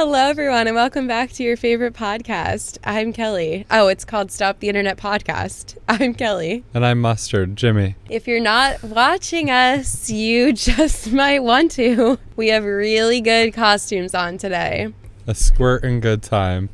Hello, everyone, and welcome back to your favorite podcast. I'm Kelee. Oh, it's called Stop the Internet Podcast. I'm Kelee. And I'm Mustard, Jimmy. If you're not watching us, you just might want to. We have really good costumes on today. A squirt and good time.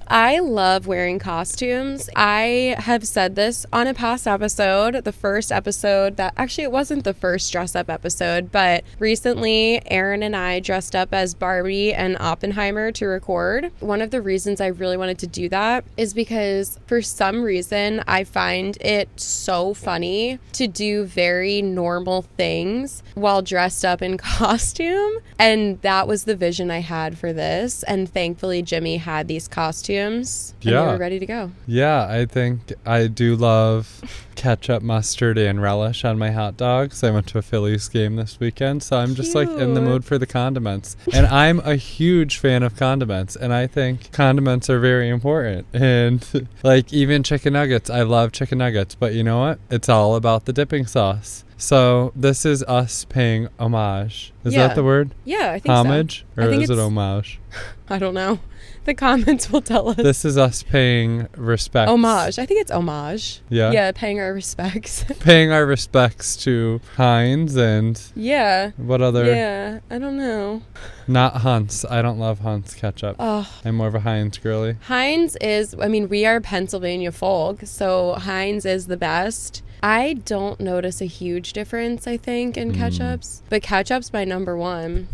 I love wearing costumes. I have said this on a past episode, the first episode that actually it wasn't the first dress up episode, but recently Aaron and I dressed up as Barbie and Oppenheimer to record. One of the reasons I really wanted to do that is because for some reason I find it so funny to do very normal things while dressed up in costume. And that was the vision I had for this. And thankfully Jimmy had these costumes. And we were ready to go. Yeah, I think I do love ketchup, mustard, and relish on my hot dogs. I went to a Phillies game this weekend, so I'm just like in the mood for the condiments. And I'm a huge fan of condiments, and I think condiments are very important. And like even chicken nuggets, I love chicken nuggets, but you know what? It's all about the dipping sauce. So this is us paying homage. Is that the word? Yeah, I think homage? So. Or is it homage? I don't know. The comments will tell us. This is us paying respects. Homage. I think it's homage. Yeah. Yeah, paying our respects. Paying our respects to Heinz and... Yeah. What other... Yeah, I don't know. Not Hunt's. I don't love Hunt's ketchup. Oh. I'm more of a Heinz girly. Heinz is... I mean, we are Pennsylvania folk, so Heinz is the best. I don't notice a huge difference, I think, in ketchups. But ketchup's my number one.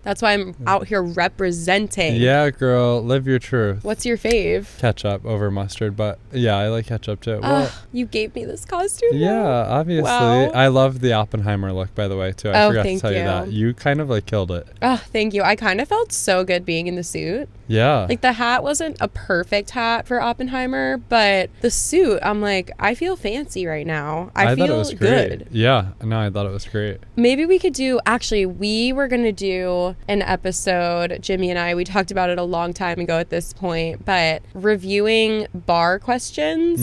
That's why I'm out here representing. Yeah, girl, live your truth. What's your fave? Ketchup over mustard, but yeah, I like ketchup too. You gave me this costume. Yeah, obviously. Wow. I love the Oppenheimer look, by the way, too. I forgot to tell you that. You kind of like killed it. Oh, thank you. I kind of felt so good being in the suit. Yeah. Like the hat wasn't a perfect hat for Oppenheimer, but the suit, I'm like, I feel fancy right now. I feel thought it was good. Great. Yeah, no, I thought it was great. Maybe we could do, actually, we were going to do an episode, Jimmy and I, we talked about it a long time ago at this point, but reviewing bar questions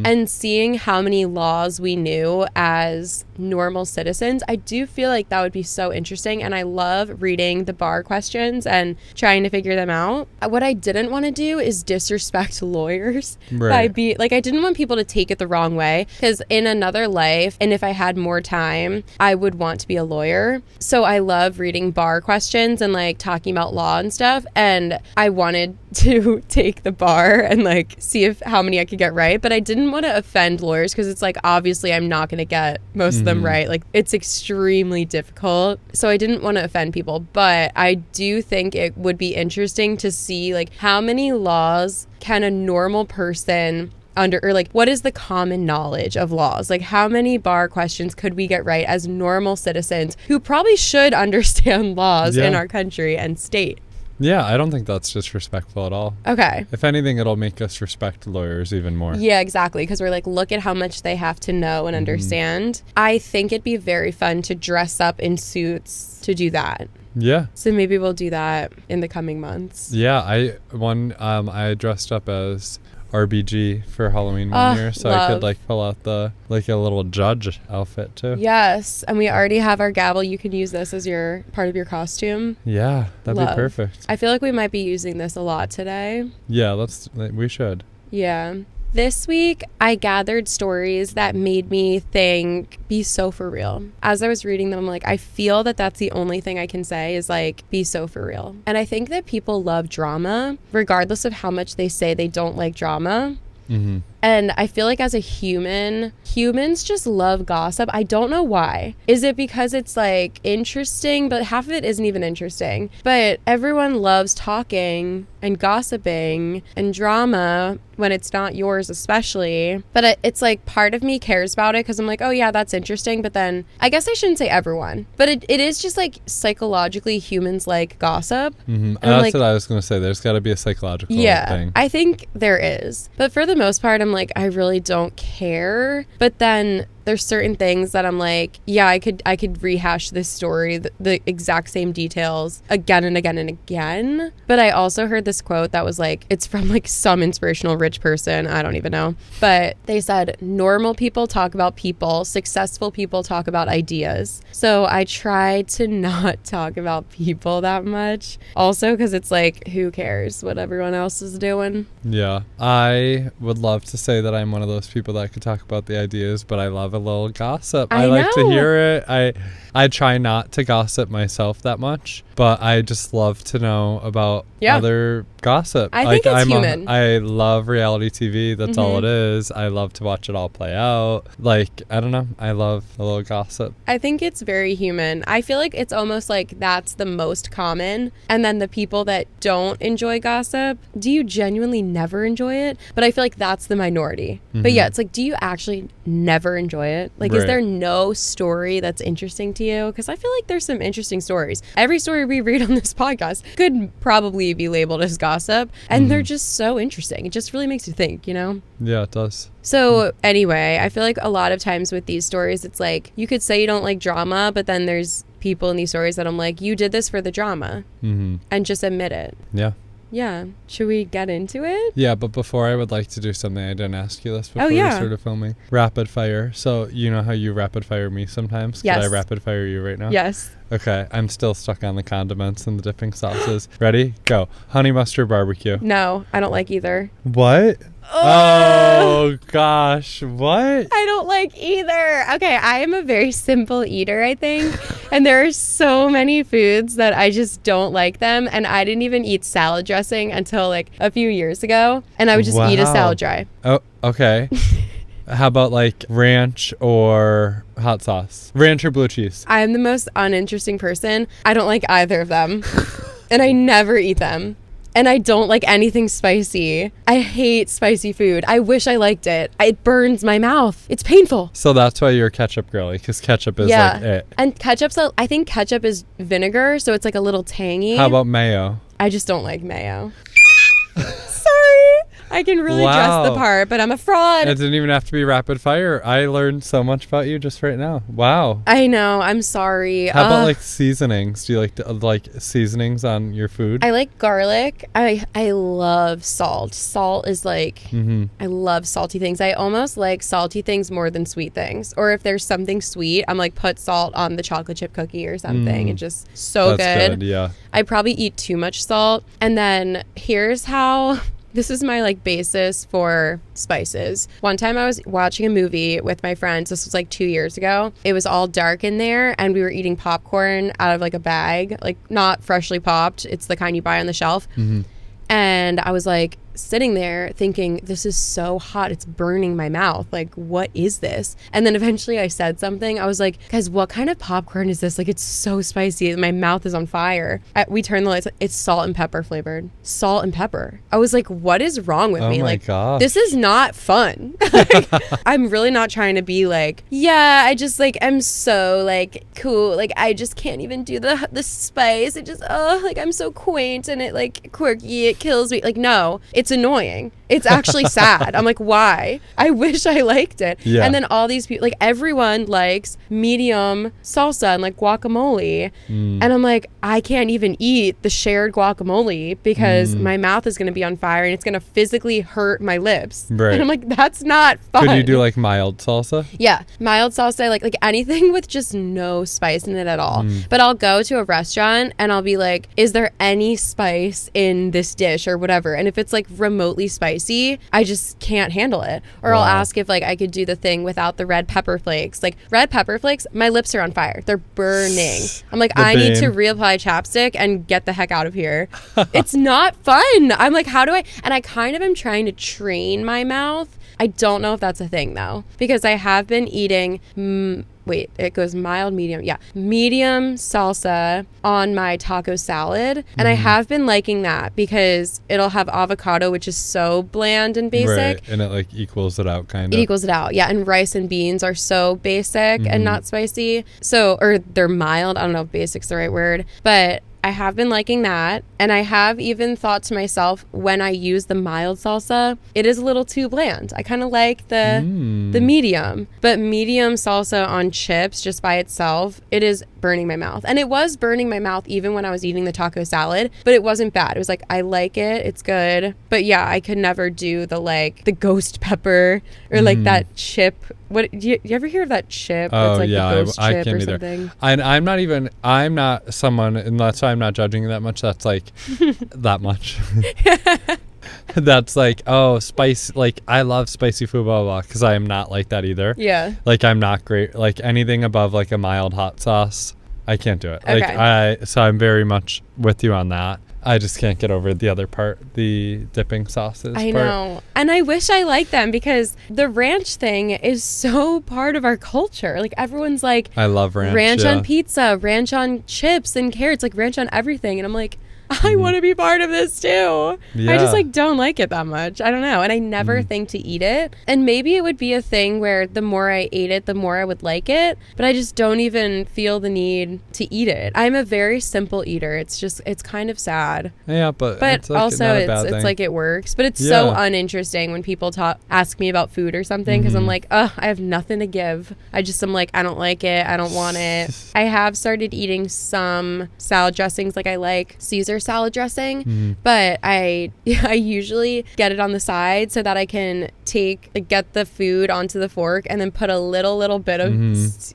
and seeing how many laws we knew as normal citizens. I do feel like that would be so interesting, and I love reading the bar questions and trying to figure them out. What I didn't want to do is disrespect lawyers. Right. I didn't want people to take it the wrong way, because in another life, and if I had more time, I would want to be a lawyer. So I love reading bar questions and like talking about law and stuff, and I wanted to take the bar and like see how many I could get right, but I didn't want to offend lawyers, because it's like obviously I'm not going to get most of them right. Like it's extremely difficult, so I didn't want to offend people, but I do think it would be interesting to see like how many laws can a normal person or like what is the common knowledge of laws? Like how many bar questions could we get right as normal citizens who probably should understand laws in our country and state? Yeah, I don't think that's disrespectful at all. Okay. If anything, it'll make us respect lawyers even more. Yeah, exactly. Because we're like, look at how much they have to know and understand. I think it'd be very fun to dress up in suits to do that. Yeah. So maybe we'll do that in the coming months. Yeah, I dressed up as RBG for Halloween one year, so I could like pull out a little judge outfit too. Yes, and we already have our gavel. You can use this as your part of your costume. Yeah, that'd be perfect. I feel like we might be using this a lot today. Yeah, we should. Yeah. This week, I gathered stories that made me think, be so for real. As I was reading them, I'm like, I feel that that's the only thing I can say is like, be so for real. And I think that people love drama, regardless of how much they say they don't like drama. And I feel like as a humans just love gossip. I don't know why. Is it because it's like interesting, but half of it isn't even interesting. But everyone loves talking and gossiping and drama when it's not yours especially. But it's like part of me cares about it because I'm like, oh yeah, that's interesting. But then I guess I shouldn't say everyone. But it is just like psychologically humans like gossip. And that's what I was going to say. There's got to be a psychological thing. I think there is. But for the most part, I'm like, I really don't care. But then there's certain things that I'm like, yeah, I could rehash this story, the exact same details again and again and again. But I also heard this quote that was like, it's from like some inspirational rich person, I don't even know, but they said normal people talk about people, successful people talk about ideas. So I try to not talk about people that much, also because it's like, who cares what everyone else is doing? Yeah, I would love to say that I'm one of those people that could talk about the ideas, but I love a little gossip. I like to hear it. I try not to gossip myself that much, but I just love to know about other gossip. I think it's human. I love reality TV. That's all it is. I love to watch it all play out. Like, I don't know. I love a little gossip. I think it's very human. I feel like it's almost like that's the most common. And then the people that don't enjoy gossip, do you genuinely never enjoy it? But I feel like that's the minority. But yeah, it's like, do you actually never enjoy it? Like, is there no story that's interesting to you? Because I feel like there's some interesting stories. Every story we read on this podcast could probably be labeled as gossip, and they're just so interesting. It just really makes you think, you know? Yeah, it does. So anyway, I feel like a lot of times with these stories, it's like, you could say you don't like drama, but then there's people in these stories that I'm like, you did this for the drama, and just admit it. Yeah. Yeah. Should we get into it? Yeah, but before, I would like to do something. I didn't ask you this before we started filming. Rapid fire. So you know how you rapid fire me sometimes? Yes. Could I rapid fire you right now? Yes. Okay, I'm still stuck on the condiments and the dipping sauces. Ready? Go. Honey mustard barbecue. No, I don't like either. What? Oh gosh, what? I don't like either. Okay, I am a very simple eater, I think. And there are so many foods that I just don't like them. And I didn't even eat salad dressing until like a few years ago. And I would just eat a salad dry. Oh, okay. How about like ranch or hot sauce? Ranch or blue cheese? I'm the most uninteresting person. I don't like either of them. And I never eat them. And I don't like anything spicy. I hate spicy food. I wish I liked it. It burns my mouth. It's painful. So that's why you're a ketchup girly, because ketchup is like it. And I think ketchup is vinegar, so it's like a little tangy. How about mayo? I just don't like mayo. Sorry. I can really dress the part, but I'm a fraud. It didn't even have to be rapid fire. I learned so much about you just right now. Wow. I know. I'm sorry. How about like seasonings? Do you like seasonings on your food? I like garlic. I love salt. Salt is like, I love salty things. I almost like salty things more than sweet things. Or if there's something sweet, I'm like, put salt on the chocolate chip cookie or something. It's just so That's good. Yeah. I probably eat too much salt. And then here's how... This is my like basis for spices. One time I was watching a movie with my friends. This was like 2 years ago. It was all dark in there and we were eating popcorn out of like a bag, like not freshly popped. It's the kind you buy on the shelf. And I was like sitting there thinking, this is so hot. It's burning my mouth. Like, what is this? And then eventually I said something. I was like, guys, what kind of popcorn is this? Like, it's so spicy. My mouth is on fire. We turned the lights. It's salt and pepper flavored. Salt and pepper. I was like, what is wrong with me? Oh my like, gosh. This is not fun. Like, I'm really not trying to be like, yeah, I just like, I'm so like cool. Like, I just can't even do the spice. It just, like I'm so quaint and it like quirky. It kills me. Like, no, it's annoying. It's actually sad. I'm like, why? I wish I liked it. Yeah. And then all these people, like everyone likes medium salsa and like guacamole. And I'm like, I can't even eat the shared guacamole because my mouth is going to be on fire and it's going to physically hurt my lips. Right. And I'm like, that's not fun. Could you do like mild salsa? Yeah. Mild salsa, like anything with just no spice in it at all. But I'll go to a restaurant and I'll be like, is there any spice in this dish or whatever? And if it's like remotely spicy, I just can't handle it. Or I'll ask if like I could do the thing without the red pepper flakes. Like red pepper flakes, my lips are on fire. They're burning. I'm like, I need to reapply chapstick and get the heck out of here. It's not fun. I'm like, how do I? And I kind of am trying to train my mouth. I don't know if that's a thing though, because I have been eating it goes mild, medium. Yeah. Medium salsa on my taco salad. And I have been liking that because it'll have avocado, which is so bland and basic. Right. And it like equals it out kind of. It equals it out. Yeah. And rice and beans are so basic and not spicy. So, or they're mild. I don't know if basic's the right word, but I have been liking that. And I have even thought to myself, when I use the mild salsa, it is a little too bland. I kind of like the medium. But medium salsa on chips just by itself, it is burning my mouth. And it was burning my mouth even when I was eating the taco salad, but it wasn't bad. It was like, I like it. It's good. But yeah, I could never do the ghost pepper or like that chip. What you ever hear of that chip? Oh, that's like yeah, the ghost I chip can't or either. something. I'm not someone, and that's why I'm not judging you that much. That's like that much. That's like, oh, spice. Like, I love spicy food, blah, blah, blah, because I am not like that either. Yeah. Like, I'm not great. Like, anything above like a mild hot sauce, I can't do it. Okay. Like, so I'm very much with you on that. I just can't get over the other part, the dipping sauces I part. know. And I wish I liked them because the ranch thing is so part of our culture. Like, everyone's like, I love ranch. Ranch yeah. on pizza, ranch on chips and carrots, like ranch on everything. And I'm like, I want to be part of this too. Yeah. I just like don't like it that much. I don't know. And I never think to eat it. And maybe it would be a thing where the more I ate it, the more I would like it. But I just don't even feel the need to eat it. I'm a very simple eater. It's kind of sad. Yeah, but it's like also not a bad thing. it's like it works. But it's so uninteresting when people ask me about food or something because I'm like, I have nothing to give. I'm like, I don't like it. I don't want it. I have started eating some salad dressings. Like I like Caesar salad dressing, but I usually get it on the side so that I can get the food onto the fork and then put a little bit of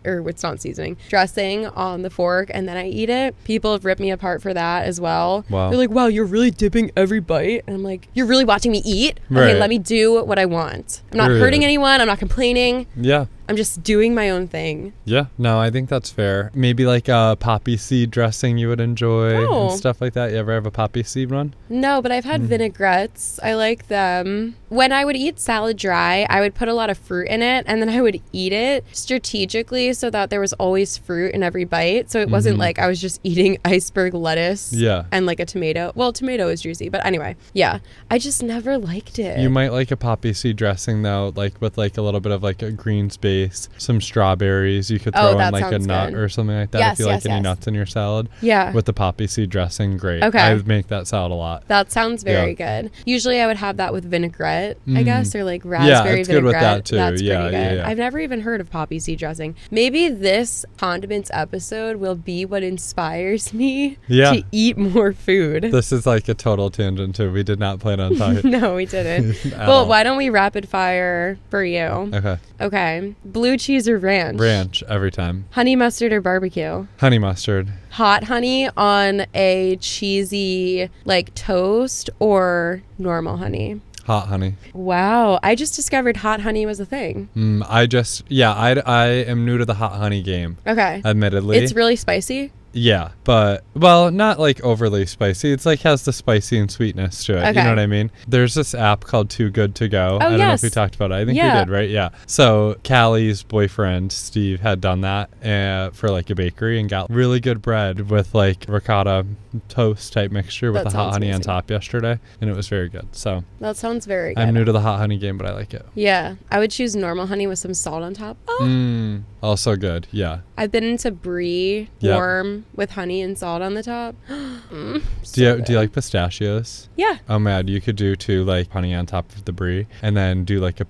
or it's not seasoning, dressing on the fork, and then I eat it. People have ripped me apart for that as well. Wow. They're like, wow, you're really dipping every bite. And I'm like, you're really watching me eat? Okay, Right. let me do what I want. I'm not hurting anyone. I'm not complaining. Yeah. I'm just doing my own thing. Yeah. No, I think that's fair. Maybe like a poppy seed dressing you would enjoy and stuff like that. You ever have a poppy seed one? No, but I've had vinaigrettes. I like them. When I would eat salad dry, I would put a lot of fruit in it, and then I would eat it strategically so that there was always fruit in every bite. So it wasn't like I was just eating iceberg lettuce and like a tomato. Well, tomato is juicy, but anyway, yeah. I just never liked it. You might like a poppy seed dressing though, like with like a little bit of like a greens base, some strawberries. You could throw in like a nut or something like that if you like any nuts in your salad. Yeah. With the poppy seed dressing, great. Okay. I would make that salad a lot. That sounds very good. Usually I would have that with vinaigrette, I guess, or like raspberry it's vinaigrette. good with that too. That's Yeah, pretty good. yeah. I've never even heard of poppy seed dressing. Maybe this condiments episode will be what inspires me to eat more food. This is like a total tangent too. We did not plan on talking. No, we didn't. Well, why don't we rapid fire for you? Okay. Blue cheese or ranch? Ranch every time. Honey mustard or barbecue? Honey mustard. Hot honey on a cheesy like toast or normal honey? Hot honey. Wow. I just discovered hot honey was a thing. I am new to the hot honey game. Okay. Admittedly. It's really spicy? Yeah, but, well, not like overly spicy. It's like has the spicy and sweetness to it. Okay. You know what I mean? There's this app called Too Good To Go. Oh, I don't know if we talked about it. I think we did, right? Yeah. So Callie's boyfriend, Steve, had done that for like a bakery and got really good bread with like ricotta toast type mixture with the hot honey on top yesterday. And it was very good. So that sounds very good. I'm new to the hot honey game, but I like it. Yeah. I would choose normal honey with some salt on top. Also good. Yeah. I've been into brie warm with honey and salt on the top. Do you like pistachios? Yeah. Oh man, you could do too, like honey on top of the brie, and then do like a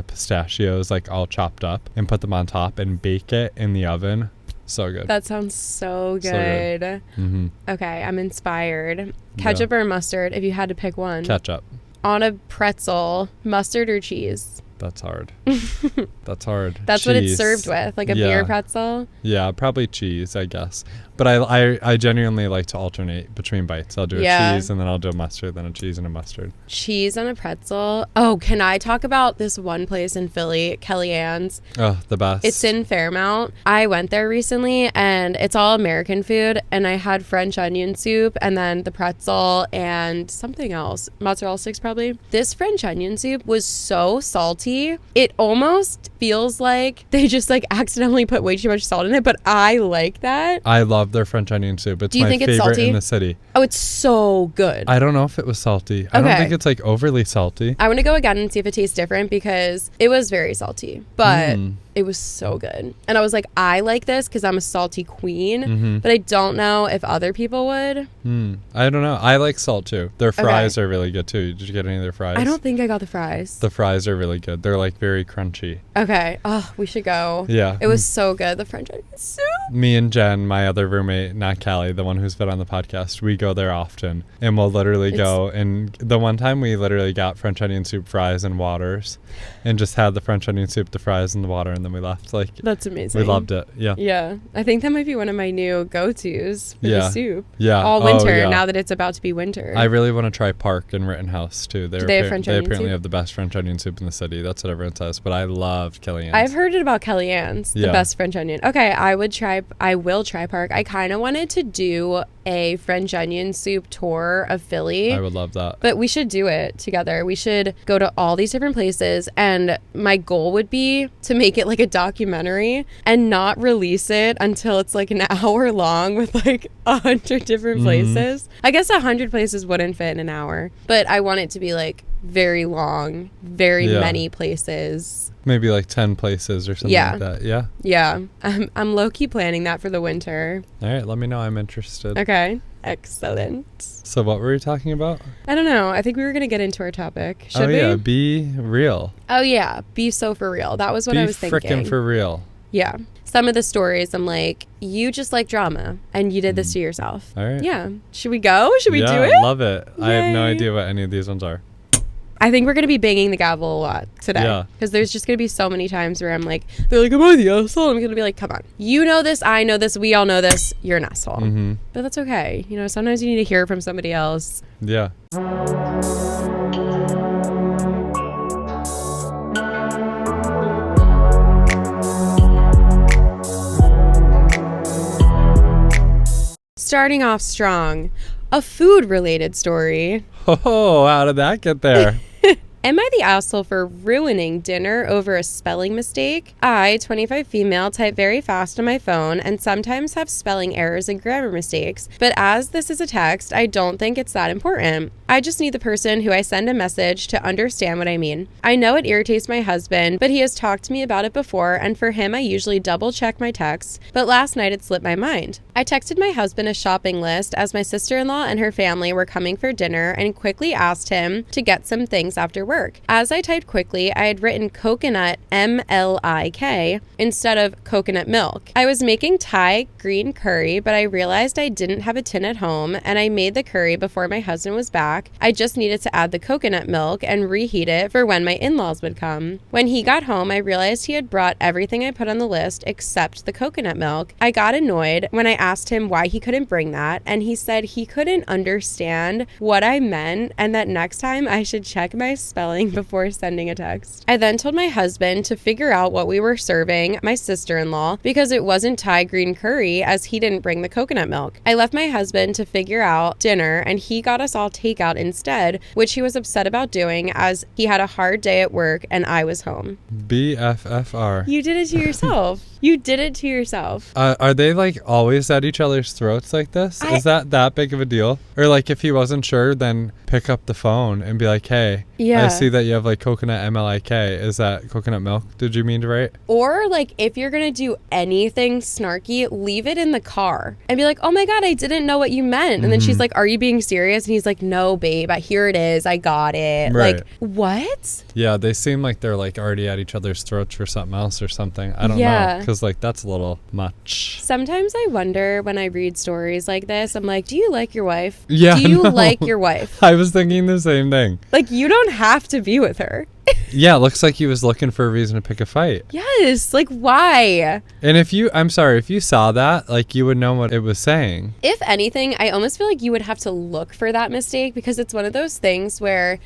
pistachios like all chopped up and put them on top and bake it in the oven. So good. That sounds so good. Okay, I'm inspired. Ketchup or mustard if you had to pick one? Ketchup. On a pretzel, mustard or cheese? That's hard. That's hard. That's cheese. What it's served with, like a beer pretzel? Yeah, probably cheese, I guess. But I genuinely like to alternate between bites. I'll do a cheese and then I'll do a mustard, then a cheese and a mustard. Cheese on a pretzel. Oh, can I talk about this one place in Philly, Kelee and? Oh, the best. It's in Fairmount. I went there recently and it's all American food, and I had French onion soup and then the pretzel and something else. Mozzarella sticks probably. This French onion soup was so salty. It almost feels like they just like accidentally put way too much salt in it, but I like that. I love love their French onion soup. It's Do you my think it's favorite salty? in the city. Oh, it's so good. I don't know if it was salty. I don't think it's like overly salty. I want to go again and see if it tastes different because it was very salty, but it was so good. And I was like, I like this because I'm a salty queen, but I don't know if other people would. I don't know. I like salt too. Their fries are really good too. Did you get any of their fries? I don't think I got the fries. The fries are really good. They're like very crunchy. Okay. Oh, we should go. Yeah. It was so good. The French onion soup. Me and Jen, my other roommate, not Kelee, the one who's been on the podcast, we go there often. And we'll literally go. And the one time we literally got French onion soup, fries, and waters. And just had the French onion soup, the fries, and the water. And then we left. Like, that's amazing. We loved it. Yeah. Yeah. I think that might be one of my new go-tos for the soup. Yeah. All winter, now that it's about to be winter. I really want to try Park in Rittenhouse too. Do they have French onion soup? They apparently have the best French onion soup in the city. That's what everyone says. But I loved Kelee and. I've heard it about Kelee and the best French onion. Okay, I will try Park. I kind of wanted to do a French onion soup tour of Philly. I would love that. But we should do it together. We should go to all these different places, and my goal would be to make it like a documentary and not release it until it's like an hour long with like 100 different places. I guess 100 places wouldn't fit in an hour, but I want it to be like very long, very many places. Maybe like 10 places or something like that. Yeah. Yeah. I'm low-key planning that for the winter. All right. Let me know. I'm interested. Okay. Excellent. So what were we talking about? I don't know. I think we were going to get into our topic. Should we? Yeah. Be real. Oh, yeah. Be so for real. That was what I was thinking. Be frickin' for real. Yeah. Some of the stories, I'm like, you just like drama and you did this to yourself. All right. Yeah. Should we go? Should we do it? Yeah, love it. Yay. I have no idea what any of these ones are. I think we're going to be banging the gavel a lot today. Yeah. Because there's just going to be so many times where I'm like, they're like, am I the asshole? I'm going to be like, come on. You know this. I know this. We all know this. You're an asshole. But that's okay. You know, sometimes you need to hear from somebody else. Yeah. Starting off strong, a food-related story. Oh, how did that get there? Am I the asshole for ruining dinner over a spelling mistake? I, 25 female, type very fast on my phone and sometimes have spelling errors and grammar mistakes, but as this is a text, I don't think it's that important. I just need the person who I send a message to understand what I mean. I know it irritates my husband, but he has talked to me about it before, and for him I usually double check my texts, but last night it slipped my mind. I texted my husband a shopping list as my sister-in-law and her family were coming for dinner and quickly asked him to get some things after work. As I typed quickly, I had written coconut MLIK instead of coconut milk. I was making Thai green curry, but I realized I didn't have a tin at home, and I made the curry before my husband was back. I just needed to add the coconut milk and reheat it for when my in-laws would come. When he got home, I realized he had brought everything I put on the list except the coconut milk. I got annoyed when I asked him why he couldn't bring that, and he said he couldn't understand what I meant and that next time I should check my spelling before sending a text. I then told my husband to figure out what we were serving my sister-in-law because it wasn't Thai green curry as he didn't bring the coconut milk. I left my husband to figure out dinner and he got us all takeout instead, which he was upset about doing as he had a hard day at work and I was home. BFFR. You did it to yourself. You did it to yourself. Are they like always at each other's throats like this? Is that big of a deal? Or like if he wasn't sure, then pick up the phone and be like, hey, I see that you have like coconut MLIK. Is that coconut milk? Did you mean to write? Or like if you're going to do anything snarky, leave it in the car and be like, oh my God, I didn't know what you meant. And then she's like, are you being serious? And he's like, no, babe, here it is. I got it. Right. Like, what? Yeah, they seem like they're like already at each other's throats for something else or something. I don't know. Because like that's a little much. Sometimes I wonder when I read stories like this, I'm like, do you like your wife? Yeah. Do you like your wife? I was thinking the same thing. Like, you don't have to be with her. Yeah, it looks like he was looking for a reason to pick a fight. Yes, like why? And if you saw that, like you would know what it was saying. If anything, I almost feel like you would have to look for that mistake because it's one of those things where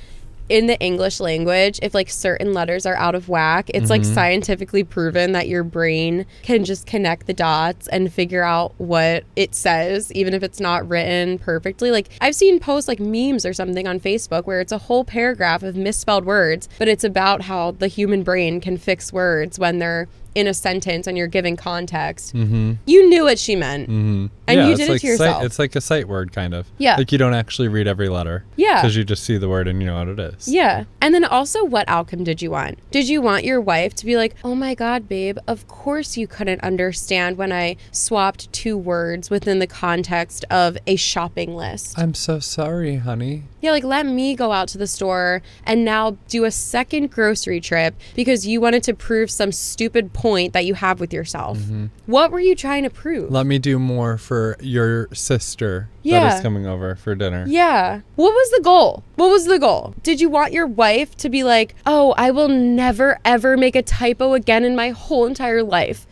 in the English language, if like certain letters are out of whack, it's like scientifically proven that your brain can just connect the dots and figure out what it says, even if it's not written perfectly. Like I've seen posts like memes or something on Facebook where it's a whole paragraph of misspelled words, but it's about how the human brain can fix words when they're in a sentence and you're giving context, you knew what she meant. And you did it to yourself. It's like a sight word, kind of. Yeah. Like you don't actually read every letter. Yeah. Because you just see the word and you know what it is. Yeah. And then also, what outcome did you want? Did you want your wife to be like, oh my God, babe, of course you couldn't understand when I swapped 2 words within the context of a shopping list. I'm so sorry, honey. Yeah, like let me go out to the store and now do a second grocery trip because you wanted to prove some stupid point that you have with yourself. What were you trying to prove? Let me do more for your sister that is coming over for dinner. Yeah. What was the goal? What was the goal? Did you want your wife to be like, oh, I will never, ever make a typo again in my whole entire life?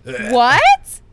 What?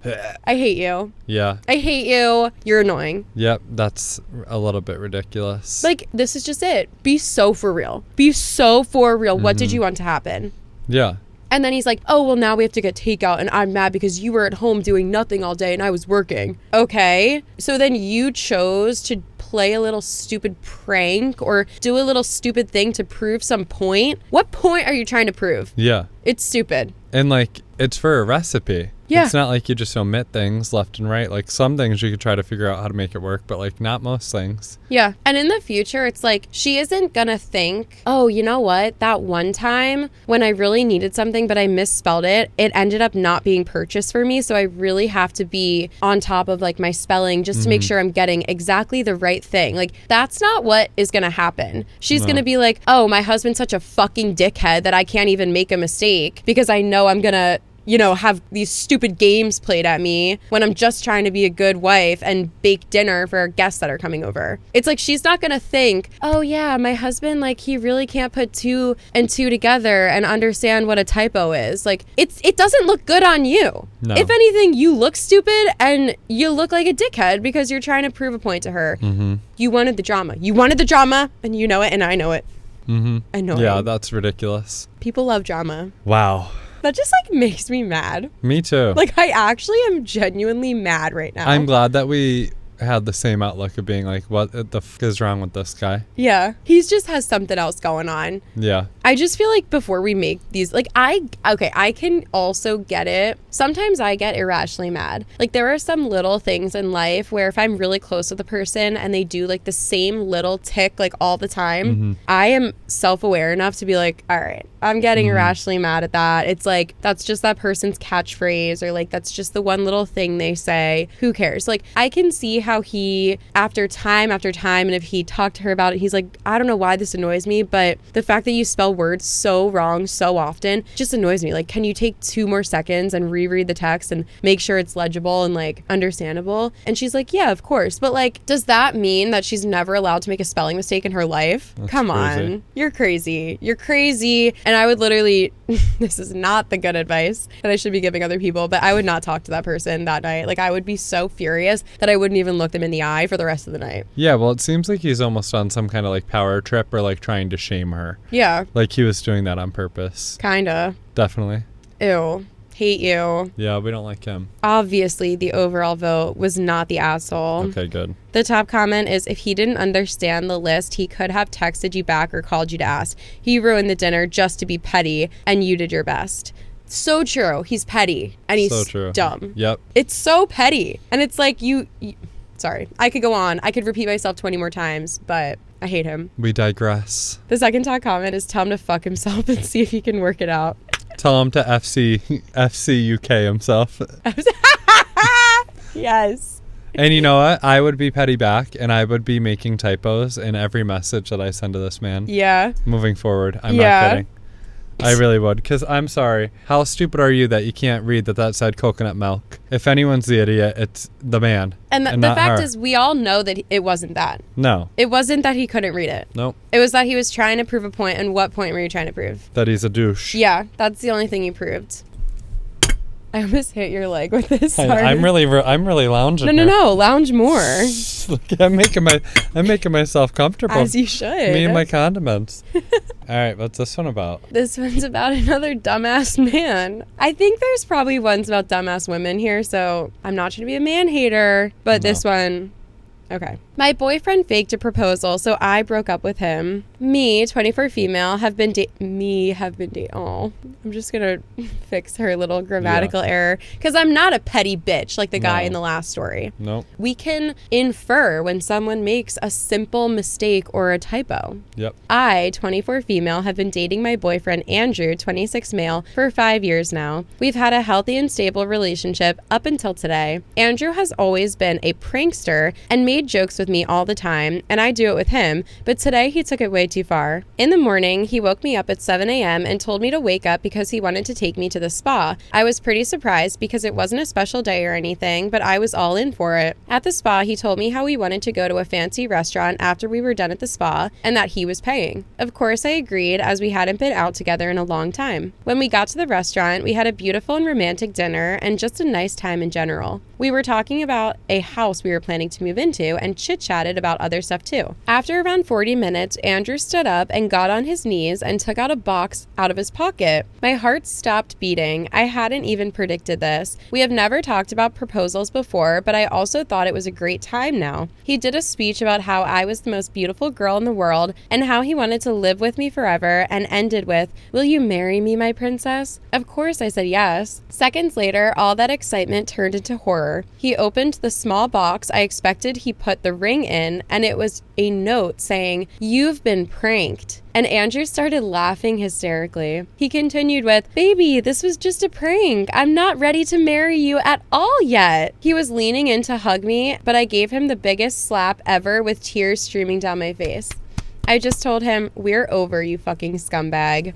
I hate you. Yeah. I hate you. You're annoying. Yep, that's a little bit ridiculous. Like, this is just it. Be so for real. Be so for real. What did you want to happen? Yeah. And then he's like, oh, well, now we have to get takeout and I'm mad because you were at home doing nothing all day and I was working. Okay. So then you chose to play a little stupid prank or do a little stupid thing to prove some point. What point are you trying to prove? Yeah. It's stupid. And like, it's for a recipe. Yeah. It's not like you just omit things left and right. Like some things you could try to figure out how to make it work, but like not most things. Yeah. And in the future, it's like she isn't gonna think, oh, you know what? That one time when I really needed something, but I misspelled it, it ended up not being purchased for me. So I really have to be on top of like my spelling just to make sure I'm getting exactly the right thing. Like that's not what is gonna happen. She's gonna be like, oh, my husband's such a fucking dickhead that I can't even make a mistake because I know I'm gonna have these stupid games played at me when I'm just trying to be a good wife and bake dinner for our guests that are coming over. It's like she's not gonna think, oh yeah, my husband, like he really can't put 2 and 2 together and understand what a typo is. Like it doesn't look good on you. No. If anything, you look stupid and you look like a dickhead because you're trying to prove a point to her. You wanted the drama. You wanted the drama and you know it and I know it. I know it. Yeah, that's ridiculous. People love drama. Wow. That just like makes me mad. Me too. Like I actually am genuinely mad right now. I'm glad that we had the same outlook of being like, what the f is wrong with this guy? Yeah. He's just has something else going on. Yeah. I just feel like before we make these, like I can also get it. Sometimes I get irrationally mad. Like there are some little things in life where if I'm really close with a person and they do like the same little tick like all the time, I am self-aware enough to be like, all right, I'm getting irrationally mad at that. It's like, that's just that person's catchphrase or like, that's just the one little thing they say. Who cares? Like I can see how he, after time, and if he talked to her about it, he's like, I don't know why this annoys me, but the fact that you spell words so wrong so often just annoys me. Like, can you take 2 more seconds and reread the text and make sure it's legible and like understandable? And she's like, yeah, of course. But like, does that mean that she's never allowed to make a spelling mistake in her life? That's Come crazy. on. You're crazy. You're crazy. And I would literally, this is not the good advice that I should be giving other people, but I would not talk to that person that night. Like I would be so furious that I wouldn't even look them in the eye for the rest of the night. Yeah, well, it seems like he's almost on some kind of like power trip or like trying to shame her. Yeah. Like he was doing that on purpose. Kinda. Definitely. Ew. Hate you. Yeah, we don't like him. Obviously, the overall vote was not the asshole. Okay, good. The top comment is, if he didn't understand the list, he could have texted you back or called you to ask. He ruined the dinner just to be petty, and you did your best. So true. He's petty, and he's so true. Dumb. Yep. It's so petty. And it's like you sorry. I could go on. I could repeat myself 20 more times, but I hate him. We digress. The second top comment is, tell him to fuck himself and see if he can work it out. Tell him to FC UK himself. Yes. And you know what? I would be petty back, and I would be making typos in every message that I send to this man. Yeah. Moving forward. I'm not kidding. I really would, because I'm sorry. How stupid are you that you can't read that said coconut milk? If anyone's the idiot, it's the man. And the fact is, we all know that it wasn't that. No. It wasn't that he couldn't read it. Nope. It was that he was trying to prove a point, and what point were you trying to prove? That he's a douche. Yeah, that's the only thing you proved. I almost hit your leg with this. Sorry. I'm really lounging. No, lounge more. Look, I'm making myself comfortable. As you should. Me and my condiments. All right, what's this one about? This one's about another dumbass man. I think there's probably ones about dumbass women here, so I'm not trying to be a man hater, but this one, okay. My boyfriend faked a proposal, so I broke up with him. Me, 24 female, have been oh, I'm just gonna fix her little grammatical error because I'm not a petty bitch like the guy in the last story. Nope. We can infer when someone makes a simple mistake or a typo. Yep. I, 24 female, have been dating my boyfriend Andrew, 26 male, for 5 years now. We've had a healthy and stable relationship up until today. Andrew has always been a prankster and made jokes with me all the time, and I do it with him, but today he took it way too far. In the morning, he woke me up at 7 a.m. and told me to wake up because he wanted to take me to the spa. I was pretty surprised because it wasn't a special day or anything, but I was all in for it. At the spa, he told me how he wanted to go to a fancy restaurant after we were done at the spa and that he was paying. Of course, I agreed as we hadn't been out together in a long time. When we got to the restaurant, we had a beautiful and romantic dinner and just a nice time in general. We were talking about a house we were planning to move into and chit-chatted about other stuff too. After around 40 minutes, Andrew stood up and got on his knees and took out a box out of his pocket. My heart stopped beating. I hadn't even predicted this. We have never talked about proposals before, but I also thought it was a great time now. He did a speech about how I was the most beautiful girl in the world and how he wanted to live with me forever and ended with, "Will you marry me, my princess?" Of course I said yes. Seconds later, all that excitement turned into horror. He opened the small box I expected he put the ring in, and it was a note saying, "You've been pranked." And Andrew started laughing hysterically. He continued with, "Baby, this was just a prank. I'm not ready to marry you at all yet." He was leaning in to hug me, but I gave him the biggest slap ever with tears streaming down my face. I just told him, "We're over, you fucking scumbag."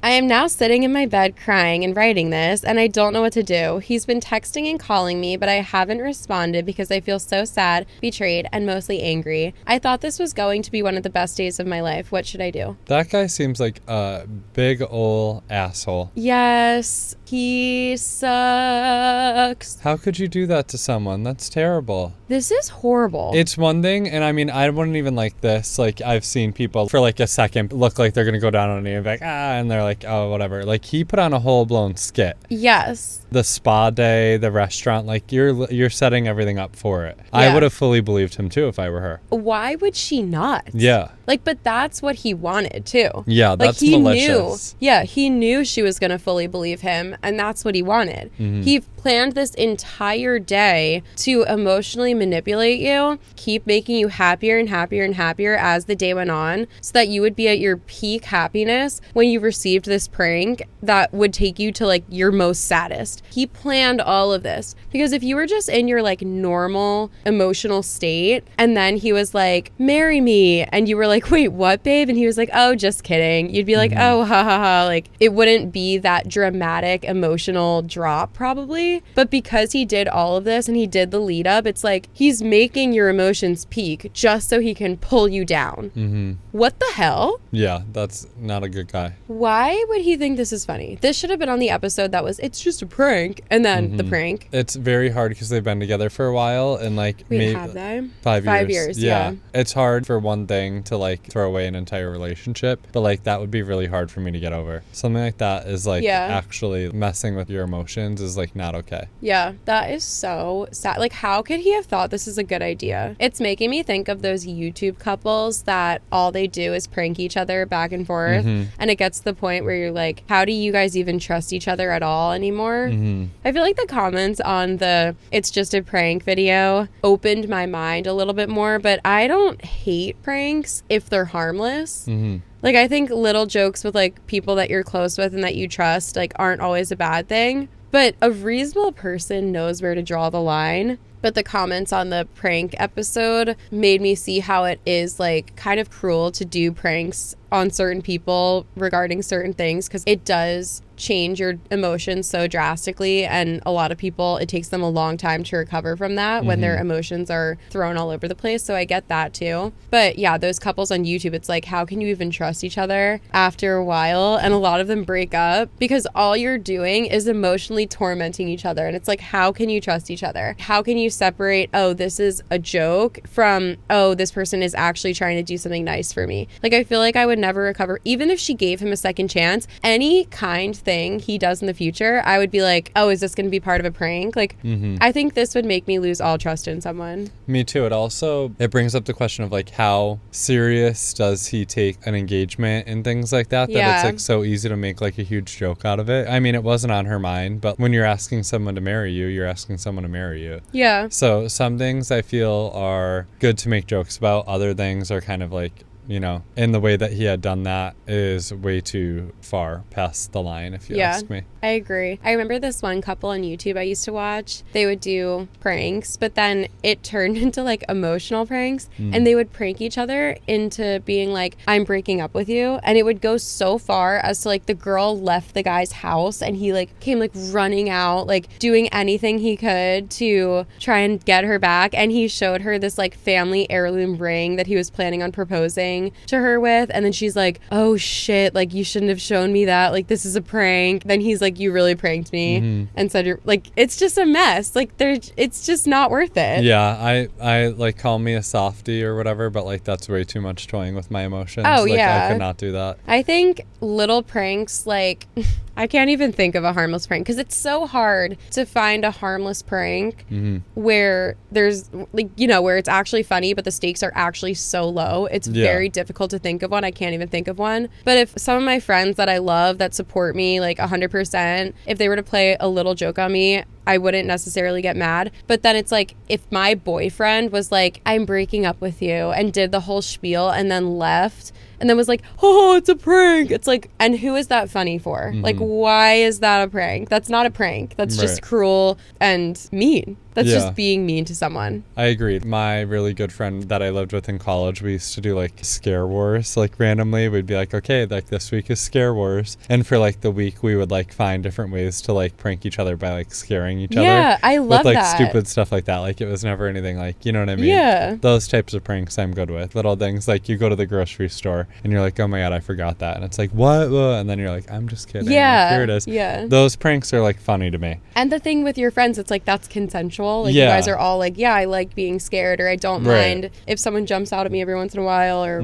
I am now sitting in my bed crying and writing this, and I don't know what to do. He's been texting and calling me, but I haven't responded because I feel so sad, betrayed, and mostly angry. I thought this was going to be one of the best days of my life. What should I do? That guy seems like a big ol' asshole. Yes, he sucks. How could you do that to someone? That's terrible. This is horrible. It's one thing, and I mean, I wouldn't even like this. Like, I've seen people for like a second look like they're gonna go down on you and be like, and they're like, oh, whatever. Like, he put on a whole-blown skit. Yes. The spa day, the restaurant, like, you're setting everything up for it. Yeah. I would have fully believed him, too, if I were her. Why would she not? Yeah. Like, but that's what he wanted, too. Yeah, that's like, malicious. He knew she was going to fully believe him, and that's what he wanted. Mm-hmm. He planned this entire day to emotionally manipulate you, keep making you happier and happier and happier as the day went on, so that you would be at your peak happiness when you received this prank that would take you to, like, your most saddest. He planned all of this, because if you were just in your, like, normal emotional state, and then he was like, "Marry me," and you were like, "Wait, what, babe?" and he was like, "Oh, just kidding," you'd be like, mm-hmm. "Oh, ha ha ha," like, it wouldn't be that dramatic emotional drop, probably. But because he did all of this and he did the lead up, it's like he's making your emotions peak just so he can pull you down. Mm-hmm. What the hell? Yeah, that's not a good guy. Why would he think this is funny? This should have been on the episode that was, "It's just a prank," and then the prank. It's very hard because they've been together for a while and like maybe have they? 5 years. 5 years, yeah. It's hard for one thing to like throw away an entire relationship, but like that would be really hard for me to get over. Something like that is like actually messing with your emotions is like not okay. Yeah, that is so sad. Like, how could he have thought this is a good idea? It's making me think of those YouTube couples that all they do is prank each other back and forth. Mm-hmm. And it gets to the point where you're like, how do you guys even trust each other at all anymore? Mm-hmm. I feel like the comments on the "it's just a prank" video opened my mind a little bit more, but I don't hate pranks if they're harmless. Mm-hmm. Like, I think little jokes with, like, people that you're close with and that you trust, like, aren't always a bad thing. But a reasonable person knows where to draw the line. But the comments on the prank episode made me see how it is, like, kind of cruel to do pranks on certain people regarding certain things, because it does change your emotions so drastically, and a lot of people, it takes them a long time to recover from that when their emotions are thrown all over the place. So I get that too. But yeah, those couples on YouTube, it's like, how can you even trust each other after a while? And a lot of them break up because all you're doing is emotionally tormenting each other. And it's like, how can you trust each other? How can you separate, oh, this is a joke, from, oh, this person is actually trying to do something nice for me? Like, I feel like I would never recover, even if she gave him a second chance. Any kind thing he does in the future, I would be like, oh, is this going to be part of a prank? Like, I think this would make me lose all trust in someone. Me too. It brings up the question of like, how serious does he take an engagement and things like that, that it's like so easy to make like a huge joke out of it. I mean, it wasn't on her mind, but when you're asking someone to marry you, you're asking someone to marry you. Yeah. So some things I feel are good to make jokes about. Other things are kind of like, you know, in the way that he had done that is way too far past the line, if you ask me. I agree. I remember this one couple on YouTube I used to watch. They would do pranks, but then it turned into like emotional pranks, and they would prank each other into being like, I'm breaking up with you. And it would go so far as to like the girl left the guy's house and he like came like running out, like doing anything he could to try and get her back. And he showed her this like family heirloom ring that he was planning on proposing to her with. And then she's like, oh shit, like you shouldn't have shown me that. Like this is a prank. Then he's like, you really pranked me, and said you're like, it's just a mess. Like it's just not worth it. Yeah, I like, call me a softie or whatever, but like that's way too much toying with my emotions. Oh, like, yeah. I could not do that. I think little pranks, like I can't even think of a harmless prank because it's so hard to find a harmless prank where there's like, you know, where it's actually funny, but the stakes are actually so low. It's very difficult to think of one. I can't even think of one. But if some of my friends that I love that support me like 100%, if they were to play a little joke on me, I wouldn't necessarily get mad. But then it's like, if my boyfriend was like, I'm breaking up with you, and did the whole spiel and then left and then was like, oh, it's a prank. It's like, and who is that funny for? Like, why is that a prank? That's not a prank. That's just cruel and mean. That's just being mean to someone. I agree. My really good friend that I lived with in college, we used to do like scare wars, like randomly. We'd be like, okay, like this week is scare wars. And for like the week, we would like find different ways to like prank each other by like scaring each other. Yeah, I love with, like, that. stupid stuff like that. Like it was never anything like, you know what I mean? Yeah. Those types of pranks I'm good with. Little things like you go to the grocery store and you're like, oh my God, I forgot that. And it's like, what? And then you're like, I'm just kidding. Yeah. Like, here it is. Yeah. Those pranks are like funny to me. And the thing with your friends, it's like, that's consensual. Like you guys are all like, yeah, I like being scared, or I don't mind if someone jumps out at me every once in a while, or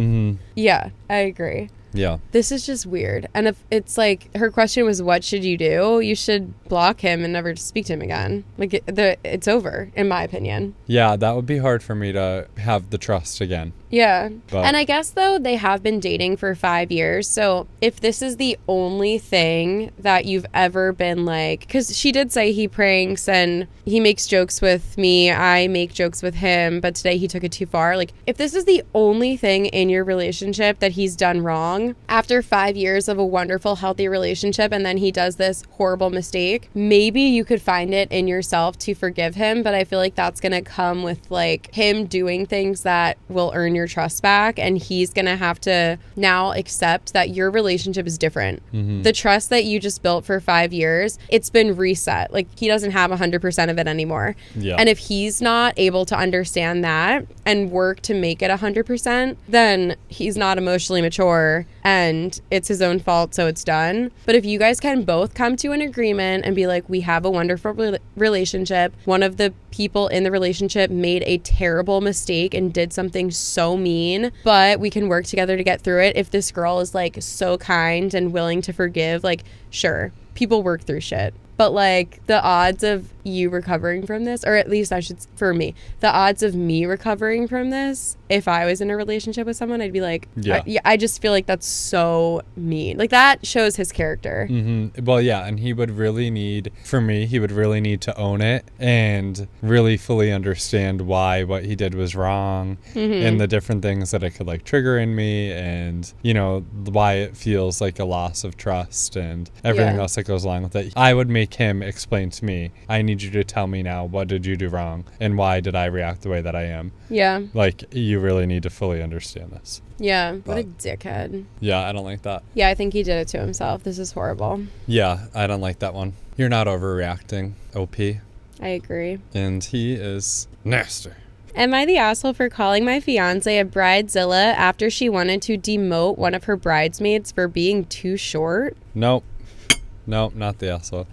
yeah, I agree. Yeah. This is just weird. And if it's like, her question was, what should you do? You should block him and never speak to him again. Like, it's over, in my opinion. Yeah, that would be hard for me to have the trust again. Yeah. But. And I guess, though, they have been dating for 5 years. So if this is the only thing that you've ever been like, because she did say he pranks and he makes jokes with me, I make jokes with him, but today he took it too far. Like, if this is the only thing in your relationship that he's done wrong, after 5 years of a wonderful, healthy relationship, and then he does this horrible mistake, maybe you could find it in yourself to forgive him. But I feel like that's going to come with like him doing things that will earn your trust back, and he's going to have to now accept that your relationship is different. The trust that you just built for 5 years, it's been reset. Like, he doesn't have 100% of it anymore. Yeah. And if he's not able to understand that and work to make it 100%, then he's not emotionally mature and it's his own fault, so it's done. But if you guys can both come to an agreement and be like, we have a wonderful relationship, one of the people in the relationship made a terrible mistake and did something so mean, but we can work together to get through it. If this girl is like so kind and willing to forgive, like, sure, people work through shit. But like, the odds of you recovering from this, or at least for me, the odds of me recovering from this, if I was in a relationship with someone, I'd be like, I just feel like that's so mean. Like, that shows his character. Well, yeah, and he would really need to own it and really fully understand why what he did was wrong, and the different things that it could like trigger in me, and, you know, why it feels like a loss of trust and everything else that goes along with it. I would make him explain to me, I need you to tell me now, what did you do wrong and why did I react the way that I am? Yeah. Like, you really need to fully understand this. Yeah. What a dickhead. Yeah, I don't like that. Yeah, I think he did it to himself. This is horrible. Yeah, I don't like that one. You're not overreacting, OP. I agree. And he is nasty. Am I the asshole for calling my fiancé a Bridezilla after she wanted to demote one of her bridesmaids for being too short? Nope, not the asshole.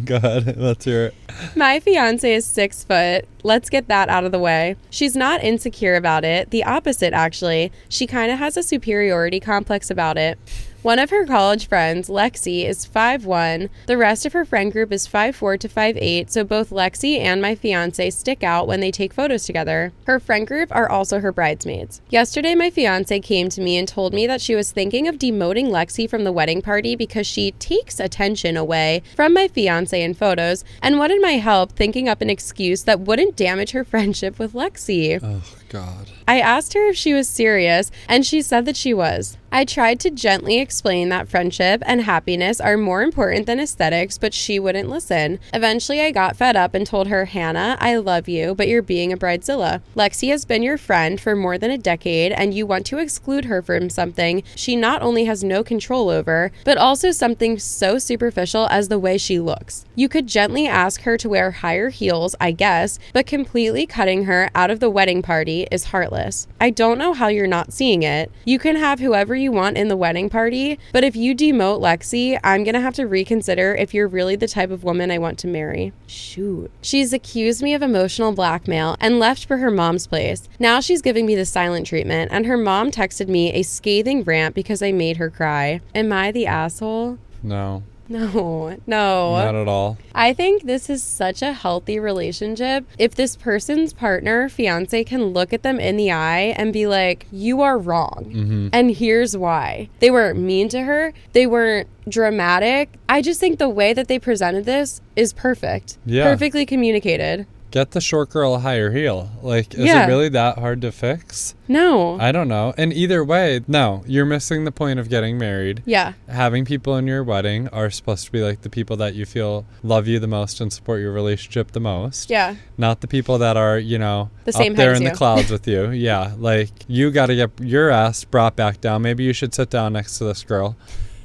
Go ahead, let's hear it. My fiancé is 6 foot, let's get that out of the way. She's not insecure about it. The opposite, actually. She kind of has a superiority complex about it. One of her college friends, Lexi, is 5'1". The rest of her friend group is 5'4" to 5'8", so both Lexi and my fiancé stick out when they take photos together. Her friend group are also her bridesmaids. Yesterday, my fiancé came to me and told me that she was thinking of demoting Lexi from the wedding party because she takes attention away from my fiancé in photos and wanted my help thinking up an excuse that wouldn't damage her friendship with Lexi. Oh, God. I asked her if she was serious, and she said that she was. I tried to gently explain that friendship and happiness are more important than aesthetics, but she wouldn't listen. Eventually, I got fed up and told her, Hannah, I love you, but you're being a bridezilla. Lexi has been your friend for more than a decade, and you want to exclude her from something she not only has no control over, but also something so superficial as the way she looks. You could gently ask her to wear higher heels, I guess, but completely cutting her out of the wedding party is heartless. I don't know how you're not seeing it. You can have whoever you want in the wedding party, but if you demote Lexi, I'm gonna have to reconsider if you're really the type of woman I want to marry. Shoot. She's accused me of emotional blackmail and left for her mom's place. Now she's giving me the silent treatment, and her mom texted me a scathing rant because I made her cry. Am I the asshole? No. No. Not at all. I think this is such a healthy relationship. If this person's partner, fiance, can look at them in the eye and be like, you are wrong. Mm-hmm. And here's why. They weren't mean to her. They weren't dramatic. I just think the way that they presented this is perfect. Yeah. Perfectly communicated. Get the short girl a higher heel. Like, is it really that hard to fix? No. I don't know. And either way, no, you're missing the point of getting married. Yeah. Having people in your wedding are supposed to be like the people that you feel love you the most and support your relationship the most. Yeah. Not the people that are, you know, the same up there height in as the you. clouds with you. Yeah. Like, you got to get your ass brought back down. Maybe you should sit down next to this girl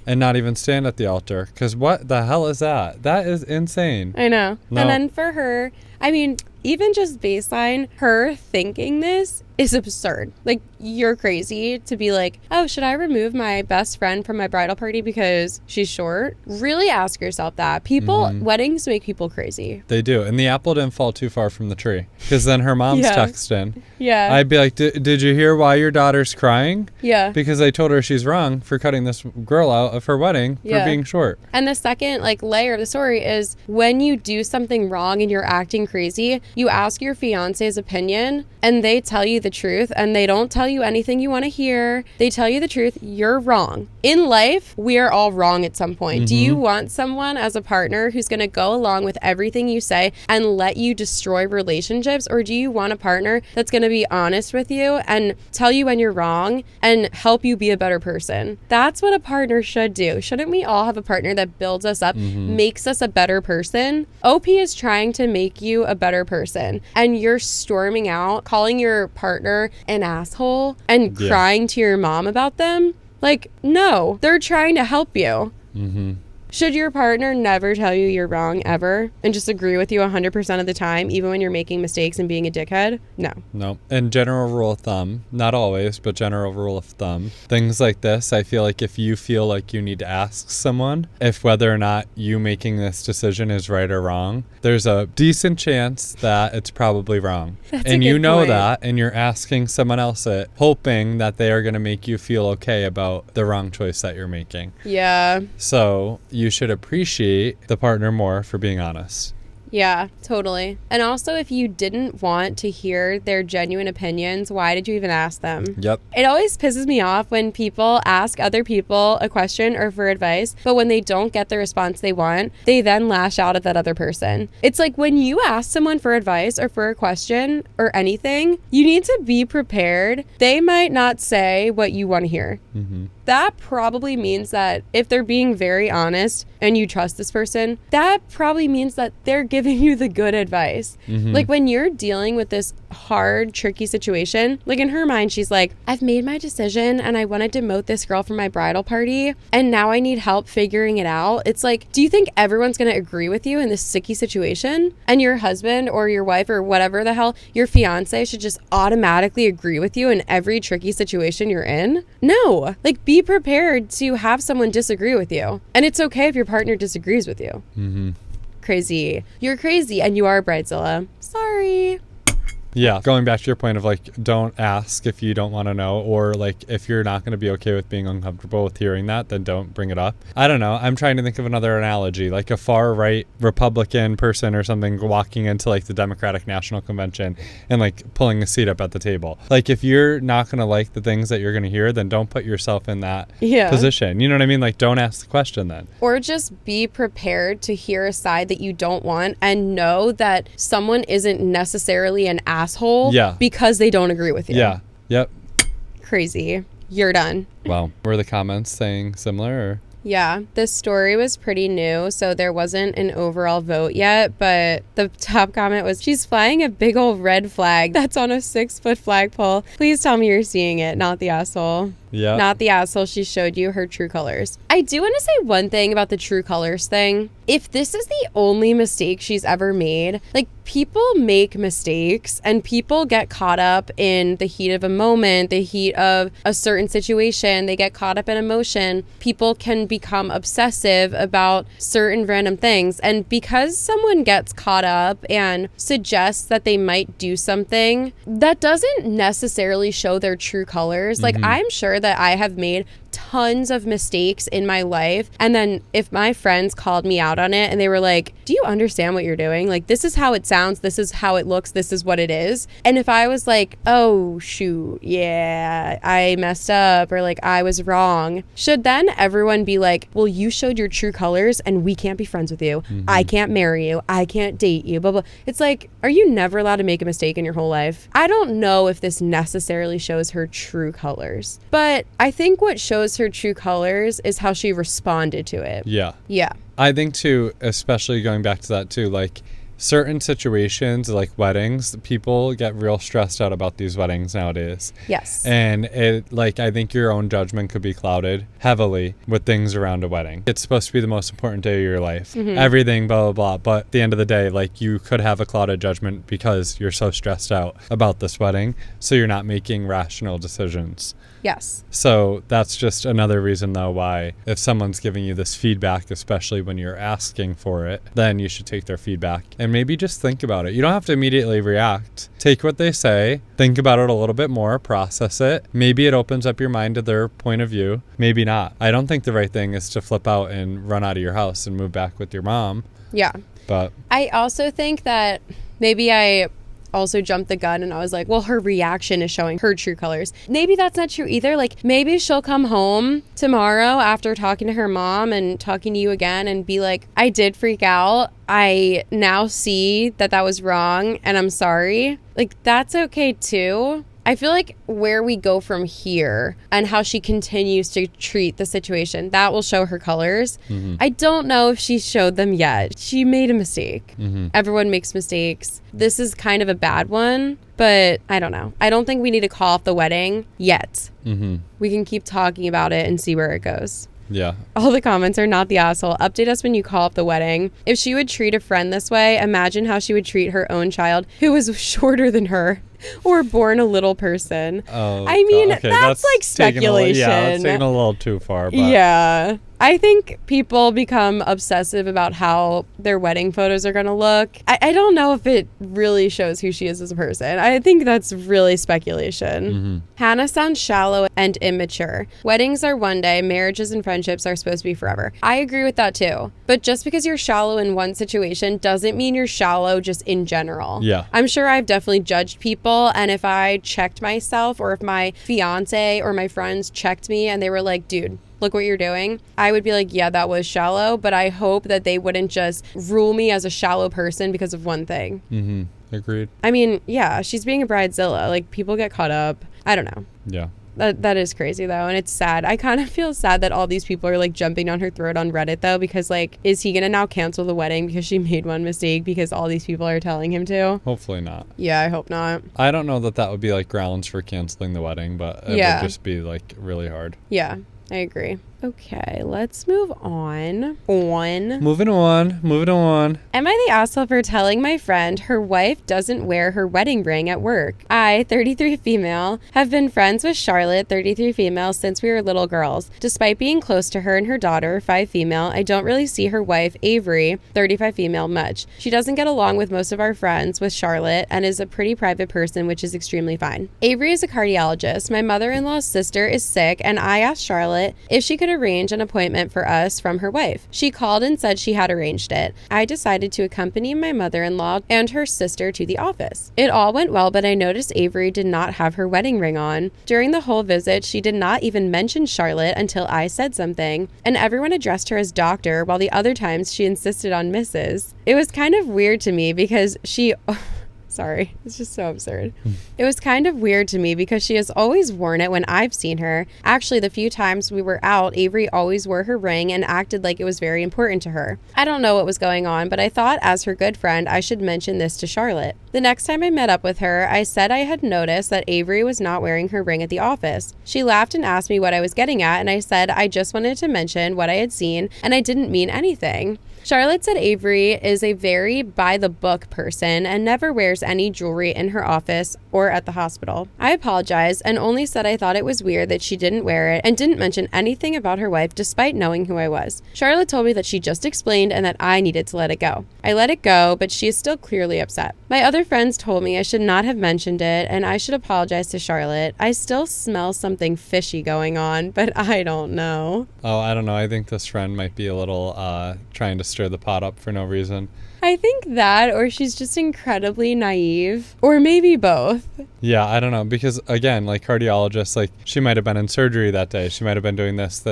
and not even stand at the altar. Because what the hell is that? That is insane. I know. No. And then for her, I mean, even just baseline, her thinking this is absurd. Like, you're crazy to be like, oh, should I remove my best friend from my bridal party because she's short? Really ask yourself that. Weddings make people crazy. They do. And the apple didn't fall too far from the tree. Because then her mom's texting. Yeah. I'd be like, did you hear why your daughter's crying? Yeah. Because I told her she's wrong for cutting this girl out of her wedding for being short. And the second, layer of the story is when you do something wrong and you're acting crazy, you ask your fiance's opinion and they tell you the truth and they don't tell you anything you want to hear. They tell you the truth. You're wrong. In life, we are all wrong at some point. Mm-hmm. Do you want someone as a partner who's going to go along with everything you say and let you destroy relationships? Or do you want a partner that's going to be honest with you and tell you when you're wrong and help you be a better person? That's what a partner should do. Shouldn't we all have a partner that builds us up, makes us a better person? OP is trying to make you a better person, and you're storming out, calling your partner an asshole and crying to your mom about them. No, they're trying to help you. Mm-hmm. Should your partner never tell you you're wrong ever and just agree with you 100% of the time, even when you're making mistakes and being a dickhead? No. No. And general rule of thumb, not always, but general rule of thumb, things like this, I feel like if you feel like you need to ask someone if whether or not you making this decision is right or wrong, there's a decent chance that it's probably wrong. That's and a you good know point. that, and you're asking someone else it, hoping that they are going to make you feel okay about the wrong choice that you're making. Yeah. So you should appreciate the partner more for being honest. Yeah, totally. And also, if you didn't want to hear their genuine opinions, why did you even ask them? Yep. It always pisses me off when people ask other people a question or for advice, but when they don't get the response they want, they then lash out at that other person. It's like when you ask someone for advice or for a question or anything, you need to be prepared. They might not say what you want to hear. Mm-hmm. That probably means that if they're being very honest and you trust this person, that probably means that they're giving you the good advice. Mm-hmm. When you're dealing with this hard, tricky situation, in her mind, she's like, I've made my decision and I want to demote this girl from my bridal party and now I need help figuring it out. It's like, do you think everyone's going to agree with you in this sticky situation? And your husband or your wife or whatever the hell, your fiance should just automatically agree with you in every tricky situation you're in? No. Be prepared to have someone disagree with you. And it's okay if your partner disagrees with you. Mm-hmm. Crazy. You're crazy and you are a bridezilla. Sorry. Yeah. Going back to your point of like, don't ask if you don't want to know, or like if you're not going to be okay with being uncomfortable with hearing that, then don't bring it up. I don't know. I'm trying to think of another analogy, like a far right Republican person or something walking into like the Democratic National Convention and like pulling a seat up at the table. Like if you're not going to like the things that you're going to hear, then don't put yourself in that position. You know what I mean? Like don't ask the question then. Or just be prepared to hear a side that you don't want and know that someone isn't necessarily an asshole because they don't agree with you. Yeah. Yep. Crazy. You're done. Wow. Were the comments saying similar or? Yeah, this story was pretty new, so there wasn't an overall vote yet, but the top comment was, she's flying a big old red flag that's on a 6-foot flagpole. Please tell me you're seeing it, not the asshole. Yeah. Not the asshole. She showed you her true colors. I do want to say one thing about the true colors thing. If this is the only mistake she's ever made, like people make mistakes and people get caught up in the heat of a moment, the heat of a certain situation. They get caught up in emotion. People can become obsessive about certain random things. And because someone gets caught up and suggests that they might do something, that doesn't necessarily show their true colors. Like I'm sure that I have made tons of mistakes in my life, and then if my friends called me out on it and they were like, do you understand what you're doing? Like, this is how it sounds, this is how it looks, this is what it is. And if I was like, oh shoot, yeah, I messed up, or like I was wrong, should then everyone be like, well, you showed your true colors and we can't be friends with you, I can't marry you, I can't date you, blah blah. It's like, are you never allowed to make a mistake in your whole life? I don't know if this necessarily shows her true colors, but I think what shows her true colors is how she responded to it. Yeah. I think too, especially going back to that too, like certain situations like weddings, people get real stressed out about these weddings nowadays. Yes. And it, like, I think your own judgment could be clouded heavily with things around a wedding. It's supposed to be the most important day of your life. Everything, blah, blah, blah. But at the end of the day, like, you could have a clouded judgment because you're so stressed out about this wedding. So you're not making rational decisions. Yes. So that's just another reason, though, why if someone's giving you this feedback, especially when you're asking for it, then you should take their feedback and maybe just think about it. You don't have to immediately react. Take what they say, think about it a little bit more, process it. Maybe it opens up your mind to their point of view. Maybe not. I don't think the right thing is to flip out and run out of your house and move back with your mom. Yeah. But I also think that maybe I also jumped the gun and I was like, well, her reaction is showing her true colors. Maybe that's not true either. Like, maybe she'll come home tomorrow after talking to her mom and talking to you again and be like, I did freak out. I now see that that was wrong and I'm sorry. Like, that's okay too. I feel like where we go from here and how she continues to treat the situation, that will show her colors. I don't know if she showed them yet. She made a mistake. Everyone makes mistakes. This is kind of a bad one, but I don't know. I don't think we need to call off the wedding yet. We can keep talking about it and see where it goes. Yeah. All the comments are not the asshole. Update us when you call up the wedding. If she would treat a friend this way, imagine how she would treat her own child who was shorter than her or born a little person. Oh, I mean, okay, that's like speculation. That's taking a little too far. But. Yeah. I think people become obsessive about how their wedding photos are going to look. I don't know if it really shows who she is as a person. I think that's really speculation. Hannah sounds shallow and immature. Weddings are one day. Marriages and friendships are supposed to be forever. I agree with that too. But just because you're shallow in one situation doesn't mean you're shallow just in general. Yeah. I'm sure I've definitely judged people. And if I checked myself or if my fiance or my friends checked me and they were like, dude, look what you're doing, I would be like, yeah, that was shallow, but I hope that they wouldn't just rule me as a shallow person because of one thing. Agreed. I mean, yeah, she's being a bridezilla. Like, people get caught up. I don't know. Yeah. That is crazy, though, and it's sad. I kind of feel sad that all these people are, like, jumping down her throat on Reddit, though, because, like, is he going to now cancel the wedding because she made one mistake because all these people are telling him to? Hopefully not. Yeah, I hope not. I don't know that would be, like, grounds for canceling the wedding, but it would just be, like, really hard. Yeah. I agree. Okay, let's move on. Moving on. Am I the asshole for telling my friend her wife doesn't wear her wedding ring at work? I, 33 female, have been friends with Charlotte, 33 female, since we were little girls. Despite being close to her and her daughter, 5 female, I don't really see her wife, Avery, 35 female, much. She doesn't get along with most of our friends with Charlotte and is a pretty private person, which is extremely fine. Avery is a cardiologist. My mother-in-law's sister is sick, and I asked Charlotte if she could arrange an appointment for us from her wife. She called and said she had arranged it. I decided to accompany my mother-in-law and her sister to the office. It all went well, but I noticed Avery did not have her wedding ring on. During the whole visit, she did not even mention Charlotte until I said something, and everyone addressed her as doctor, while the other times she insisted on Mrs. It was kind of weird to me because she... Sorry, it's just so absurd. It was kind of weird to me because she has always worn it when I've seen her. Actually, the few times we were out, Avery always wore her ring and acted like it was very important to her. I don't know what was going on, but I thought as her good friend, I should mention this to Charlotte. The next time I met up with her, I said I had noticed that Avery was not wearing her ring at the office. She laughed and asked me what I was getting at, and I said I just wanted to mention what I had seen, and I didn't mean anything. Charlotte said Avery is a very by-the-book person and never wears any jewelry in her office or at the hospital. I apologized and only said I thought it was weird that she didn't wear it and didn't mention anything about her wife despite knowing who I was. Charlotte told me that she just explained and that I needed to let it go. I let it go, but she is still clearly upset. My other friends told me I should not have mentioned it and I should apologize to Charlotte. I still smell something fishy going on, but I don't know. Oh, I don't know. I think this friend might be a little trying to stir the pot up for no reason. I think that, or she's just incredibly naive, or maybe both. Yeah, I don't know, because again, like cardiologists, like she might have been in surgery that day. She might have been doing this.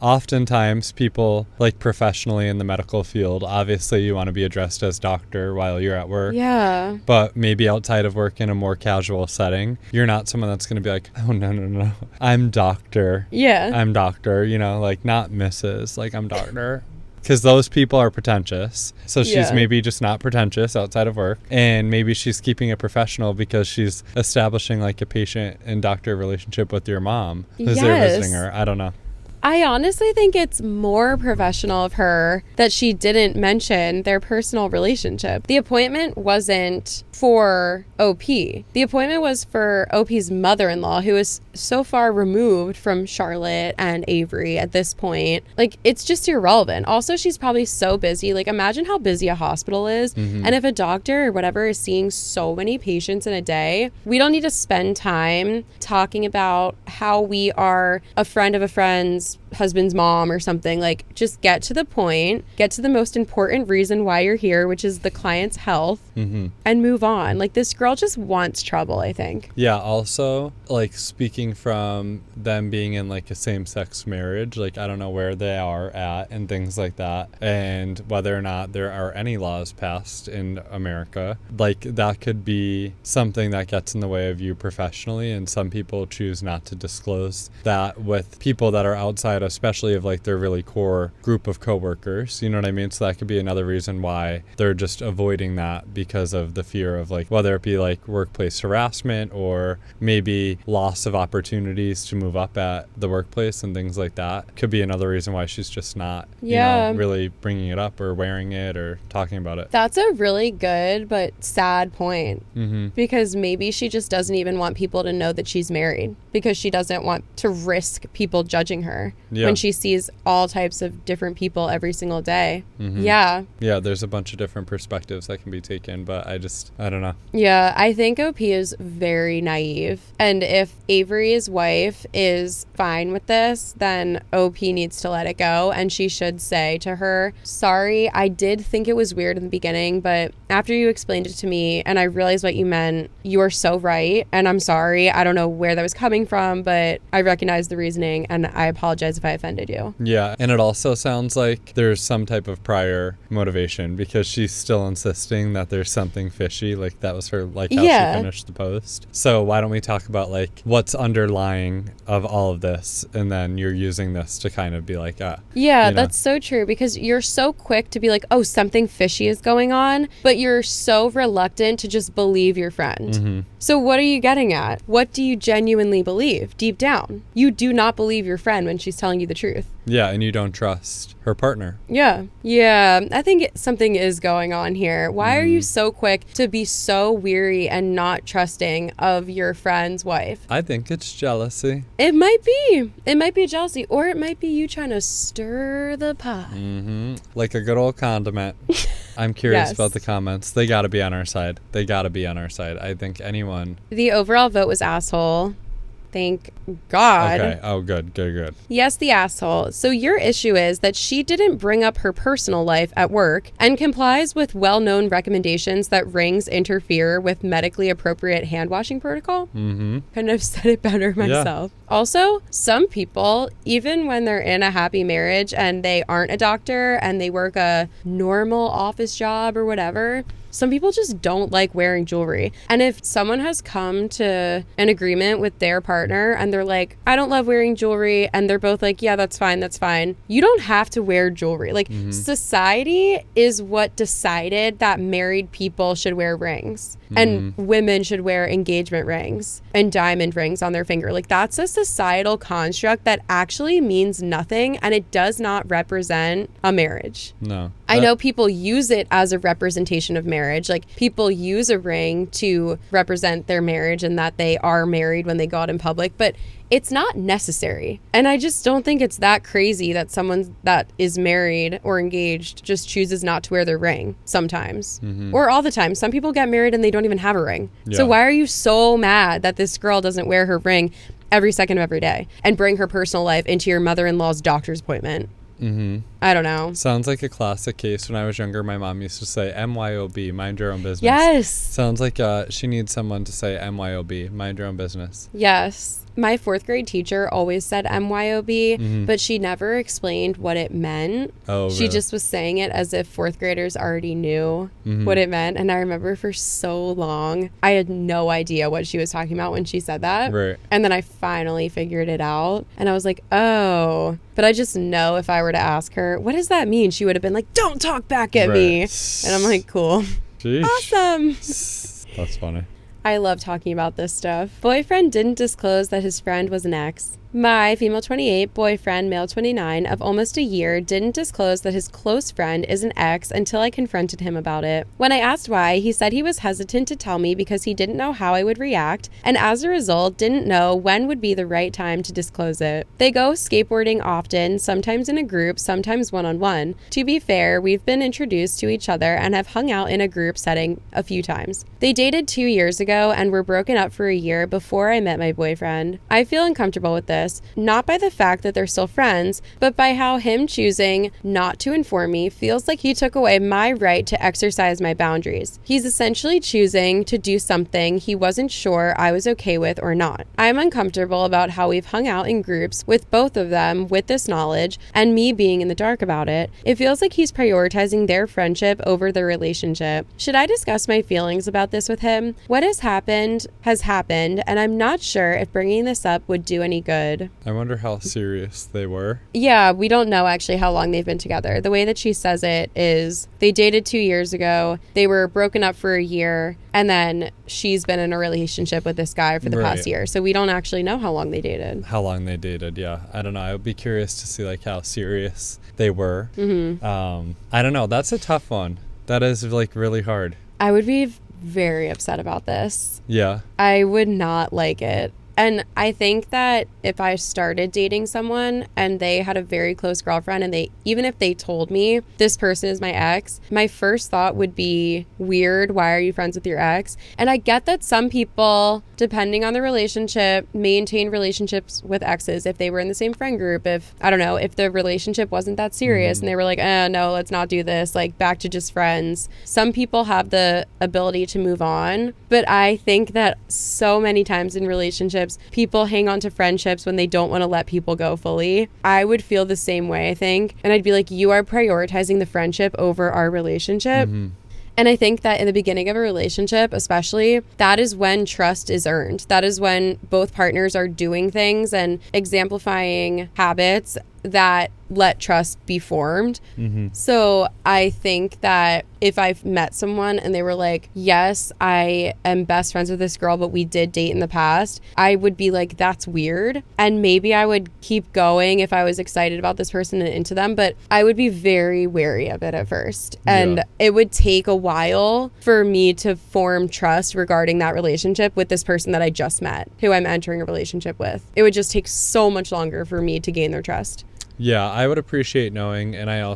Oftentimes people, like professionally in the medical field, obviously you want to be addressed as doctor while you're at work. Yeah. But maybe outside of work in a more casual setting, you're not someone that's going to be like, oh, no. I'm doctor. Yeah. I'm doctor, like not Mrs. Like I'm doctor. Because those people are pretentious. So she's maybe just not pretentious outside of work. And maybe she's keeping it professional because she's establishing like a patient and doctor relationship with your mom who's there visiting her. I don't know. I honestly think it's more professional of her that she didn't mention their personal relationship. The appointment wasn't for OP. The appointment was for OP's mother-in-law, who is so far removed from Charlotte and Avery at this point. Like, it's just irrelevant. Also, she's probably so busy. Like, imagine how busy a hospital is. Mm-hmm. And if a doctor or whatever is seeing so many patients in a day, we don't need to spend time talking about how we are a friend of a friend's husband's mom or something. Like, just get to the point, get to the most important reason why you're here, which is the client's health, and move on. Like, this girl just wants trouble, I think. Yeah, also, like, speaking from them being in, like, a same-sex marriage, like, I don't know where they are at and things like that, and whether or not there are any laws passed in America. Like, that could be something that gets in the way of you professionally, and some people choose not to disclose that with people that are outside, especially of, like, their really core group of coworkers, you know what I mean? So that could be another reason why they're just avoiding that, because of the fear of, like, whether it be like workplace harassment or maybe loss of opportunities to move up at the workplace and things like that. Could be another reason why she's just not really bringing it up or wearing it or talking about it. That's a really good but sad point, because maybe she just doesn't even want people to know that she's married, because she doesn't want to risk people judging her when she sees all types of different people every single day. Yeah, there's a bunch of different perspectives that can be taken, but I don't know. Yeah, I think OP is very naive, and if Avery's wife is fine with this, then OP needs to let it go, and she should say to her, sorry, I did think it was weird in the beginning, but after you explained it to me and I realized what you meant, you are so right, and I'm sorry. I don't know where that was coming from, but I recognize the reasoning, and I apologize if I offended you. Yeah, and it also sounds like there's some type of prior motivation, because she's still insisting that there's something fishy. Like, that was her, like, how she finished the post. So why don't we talk about, like, what's underlying of all of this, and then you're using this to kind of be like, that's so true, because you're so quick to be like, oh, something fishy is going on, but you're so reluctant to just believe your friend. So what are you getting at? What do you genuinely believe deep down? You do not believe your friend when she's telling telling you the truth. Yeah, and you don't trust her partner. Yeah. I think something is going on here. Why are you so quick to be so weary and not trusting of your friend's wife? I think it's jealousy. It might be. It might be jealousy, or it might be you trying to stir the pot. Like a good old condiment. I'm curious Yes. about the comments. They got to be on our side. I think anyone. The overall vote was asshole. Thank God. Okay. Oh, good. Yes, the asshole. So your issue is that she didn't bring up her personal life at work and complies with well-known recommendations that rings interfere with medically appropriate hand washing protocol. Couldn't have said it better myself. Yeah. Also, some people, even when they're in a happy marriage and they aren't a doctor and they work a normal office job or whatever, some people just don't like wearing jewelry. And if someone has come to an agreement with their partner and they're like, I don't love wearing jewelry, and they're both like, yeah, that's fine. You don't have to wear jewelry. Like, society is what decided that married people should wear rings and women should wear engagement rings and diamond rings on their finger. Like, that's a societal construct that actually means nothing, and it does not represent a marriage. No. I know people use it as a representation of marriage. Like, people use a ring to represent their marriage and that they are married when they go out in public, but it's not necessary. And I just don't think it's that crazy that someone that is married or engaged just chooses not to wear their ring sometimes. Or all the time. Some people get married and they don't even have a ring. Yeah. So why are you so mad that this girl doesn't wear her ring every second of every day and bring her personal life into your mother-in-law's doctor's appointment? I don't know. Sounds like a classic case. When I was younger, my mom used to say MYOB, mind your own business. Yes. Sounds like she needs someone to say MYOB, mind your own business. Yes. My 4th grade teacher always said MYOB, but she never explained what it meant. Oh, she really? just was saying it as if 4th graders already knew what it meant. And I remember for so long, I had no idea what she was talking about when she said that. Right. And then I finally figured it out. And I was like, oh. But I just know if I were to ask her, what does that mean? She would have been like, don't talk back at me. And I'm like, cool. Sheesh. Awesome. That's funny. I love talking about this stuff. Boyfriend didn't disclose that his friend was an ex. My female 28, boyfriend, male 29, of almost a year, didn't disclose that his close friend is an ex until I confronted him about it. When I asked why, he said he was hesitant to tell me because he didn't know how I would react, and as a result, didn't know when would be the right time to disclose it. They go skateboarding often, sometimes in a group, sometimes one-on-one. To be fair, we've been introduced to each other and have hung out in a group setting a few times. They dated 2 years ago and were broken up for a year before I met my boyfriend. I feel uncomfortable with this. Not by the fact that they're still friends, but by how him choosing not to inform me feels like he took away my right to exercise my boundaries. He's essentially choosing to do something he wasn't sure I was okay with or not. I'm uncomfortable about how we've hung out in groups with both of them with this knowledge and me being in the dark about it. It feels like he's prioritizing their friendship over their relationship. Should I discuss my feelings about this with him? What has happened, and I'm not sure if bringing this up would do any good. I wonder how serious they were. Yeah, we don't know actually how long they've been together. The way that she says it is they dated 2 years ago, they were broken up for a year, and then she's been in a relationship with this guy for the past year. So we don't actually know how long they dated. Yeah. I don't know. I would be curious to see like how serious they were. I don't know. That's a tough one. That is like really hard. I would be very upset about this. Yeah. I would not like it. And I think that if I started dating someone and they had a very close girlfriend and even if they told me this person is my ex, my first thought would be weird. Why are you friends with your ex? And I get that some people, depending on the relationship, maintain relationships with exes if they were in the same friend group. If, I don't know, if the relationship wasn't that serious and they were like, no, let's not do this, like back to just friends. Some people have the ability to move on. But I think that so many times in relationships, people hang on to friendships when they don't want to let people go fully. I would feel the same way, I think. And I'd be like, you are prioritizing the friendship over our relationship. And I think that in the beginning of a relationship, especially, that is when trust is earned. That is when both partners are doing things and exemplifying habits that let trust be formed. Mm-hmm. So I think that if I've met someone and they were like, yes, I am best friends with this girl, but we did date in the past, I would be like, that's weird. And maybe I would keep going if I was excited about this person and into them, but I would be very wary of it at first. And it would take a while for me to form trust regarding that relationship with this person that I just met, who I'm entering a relationship with. It would just take so much longer for me to gain their trust. Yeah, I would appreciate knowing, and I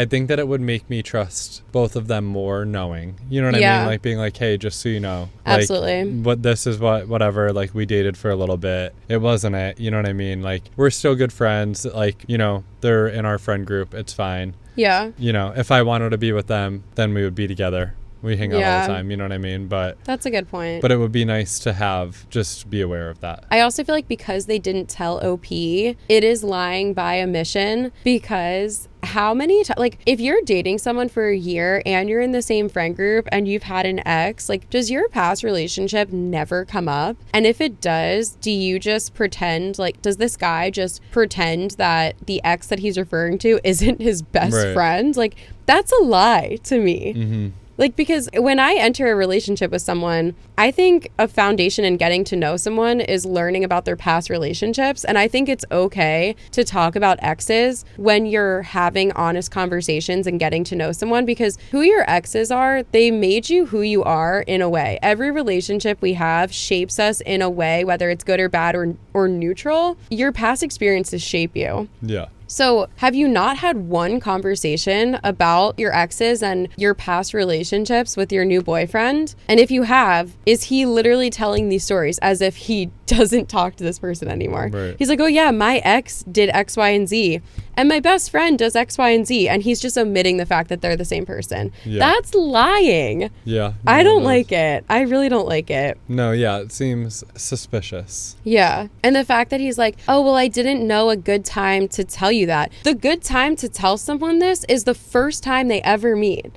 think that it would make me trust both of them more knowing. You know what I mean? Like being like, hey, just so you know. Absolutely. Like, this is whatever, like we dated for a little bit. It wasn't it, you know what I mean? Like, we're still good friends. Like, you know, they're in our friend group. It's fine. Yeah. You know, if I wanted to be with them, then we would be together. We hang out all the time, you know what I mean? But that's a good point. But it would be nice to just be aware of that. I also feel like because they didn't tell OP, it is lying by omission, because how many times, like, if you're dating someone for a year and you're in the same friend group and you've had an ex, like, does your past relationship never come up? And if it does, do you just pretend, like, does this guy just pretend that the ex that he's referring to isn't his best friend? Like, that's a lie to me. Mm-hmm. Like, because when I enter a relationship with someone, I think a foundation in getting to know someone is learning about their past relationships. And I think it's okay to talk about exes when you're having honest conversations and getting to know someone, because who your exes are, they made you who you are in a way. Every relationship we have shapes us in a way, whether it's good or bad or neutral. Your past experiences shape you. Yeah. So have you not had one conversation about your exes and your past relationships with your new boyfriend? And if you have, is he literally telling these stories as if he doesn't talk to this person anymore? Right. He's like, oh yeah, my ex did X, Y, and Z. And my best friend does X, Y, and Z. And he's just omitting the fact that they're the same person. Yeah. That's lying. Yeah. No, I don't like it. I really don't like it. No, yeah. It seems suspicious. Yeah. And the fact that he's like, oh, well, I didn't know a good time to tell you that. The good time to tell someone this is the first time they ever meet.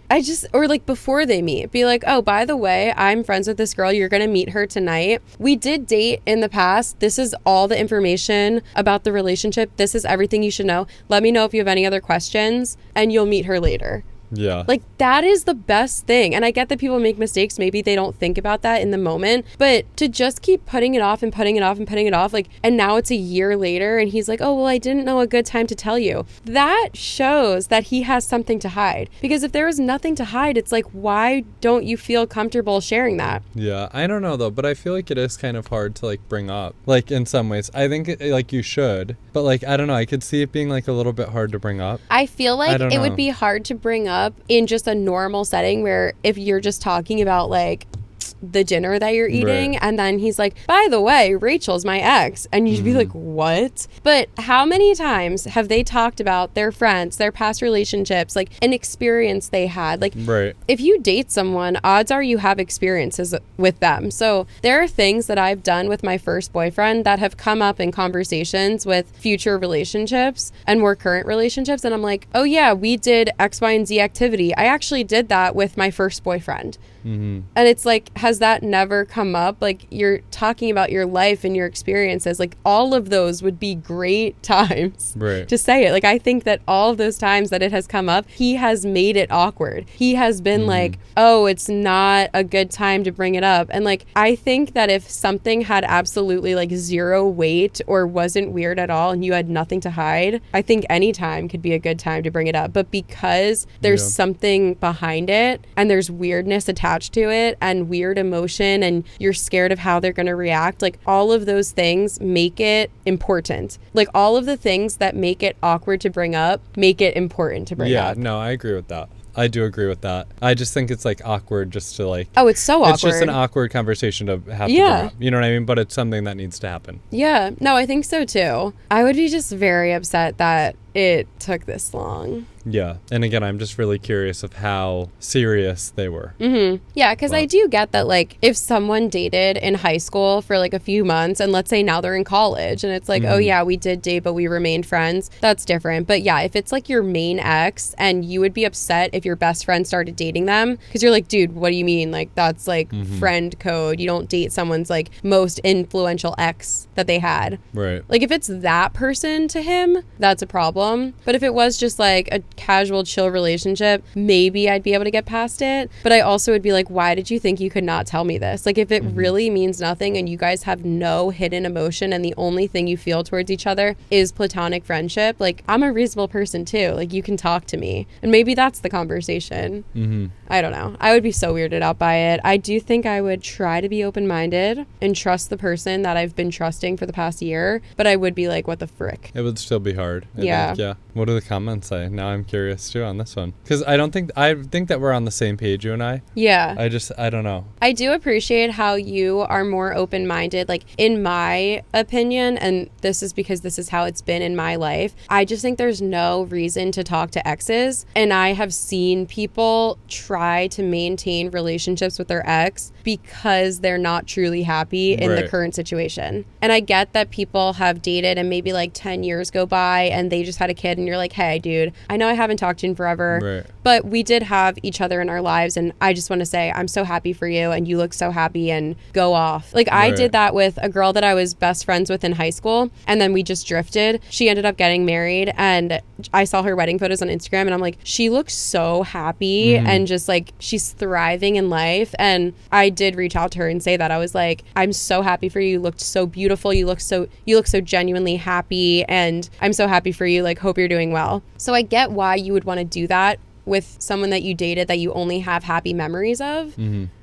Or like before they meet, be like, oh, by the way, I'm friends with this girl. You're going to meet her tonight. We did date in the past. This is all the information about the relationship. This is everything you should know. Let me know if you have any other questions, and you'll meet her later. Yeah. Like, that is the best thing. And I get that people make mistakes. Maybe they don't think about that in the moment. But to just keep putting it off and putting it off and putting it off, like, and now it's a year later and he's like, oh, well, I didn't know a good time to tell you. That shows that he has something to hide. Because if there was nothing to hide, it's like, why don't you feel comfortable sharing that? Yeah, I don't know, though. But I feel like it is kind of hard to, like, bring up. Like, in some ways. I think, like, you should. But, like, I don't know. I could see it being, like, a little bit hard to bring up. I feel like it would be hard to bring up in just a normal setting, where if you're just talking about like the dinner that you're eating, and then he's like, by the way, Rachel's my ex, and you'd be like, what? But how many times have they talked about their friends, their past relationships, like an experience they had? Like, if you date someone, odds are you have experiences with them. So there are things that I've done with my first boyfriend that have come up in conversations with future relationships and more current relationships, and I'm like, oh yeah, we did X, Y, and Z activity. I actually did that with my first boyfriend. And it's like, has that never come up? Like, you're talking about your life and your experiences. Like, all of those would be great times to say it. Like, I think that all of those times that it has come up, he has made it awkward. He has been like, oh, it's not a good time to bring it up. And like, I think that if something had absolutely like zero weight or wasn't weird at all and you had nothing to hide, I think any time could be a good time to bring it up. But because there's something behind it and there's weirdness attached to it and weird emotion and you're scared of how they're going to react, like, all of those things make it important. Like, all of the things that make it awkward to bring up make it important to bring up. Yeah, no, I agree with that. I do agree with that. I just think it's like awkward just to like... Oh, it's so awkward. It's just an awkward conversation to have to bring up. You know what I mean? But it's something that needs to happen. Yeah, no, I think so too. I would be just very upset that it took this long. Yeah. And again, I'm just really curious of how serious they were. Yeah, because I do get that, like, if someone dated in high school for like a few months and let's say now they're in college and it's like, oh yeah, we did date but we remained friends, that's different. But yeah, if it's like your main ex and you would be upset if your best friend started dating them because you're like, dude, what do you mean? Like, that's like friend code. You don't date someone's like most influential ex that they had. Right. Like, if it's that person to him, that's a problem. But if it was just like a casual chill relationship, maybe I'd be able to get past it. But I also would be like, why did you think you could not tell me this? Like, if it really means nothing and you guys have no hidden emotion and the only thing you feel towards each other is platonic friendship, like, I'm a reasonable person too. Like, you can talk to me. And maybe that's the conversation. I don't know. I would be so weirded out by it. I do think I would try to be open-minded and trust the person that I've been trusting for the past year. But I would be like, what the frick? It would still be hard. Yeah. Yeah. What do the comments say? Now I'm curious too on this one. Because I think that we're on the same page, you and I. Yeah. I don't know. I do appreciate how you are more open-minded. Like, in my opinion, and this is because this is how it's been in my life, I just think there's no reason to talk to exes. And I have seen people try to maintain relationships with their ex because they're not truly happy in the current situation. And I get that people have dated and maybe like 10 years go by and they just had a kid and you're like, hey, dude, I know I haven't talked to you in forever, but we did have each other in our lives and I just want to say I'm so happy for you and you look so happy and go off. Like, I did that with a girl that I was best friends with in high school and then we just drifted. She ended up getting married and I saw her wedding photos on Instagram and I'm like, she looks so happy and just like she's thriving in life. And I did reach out to her and say that. I was like, I'm so happy for you. You looked so beautiful. You look so genuinely happy and I'm so happy for you. Like, hope you're doing well. So I get why you would want to do that with someone that you dated that you only have happy memories of.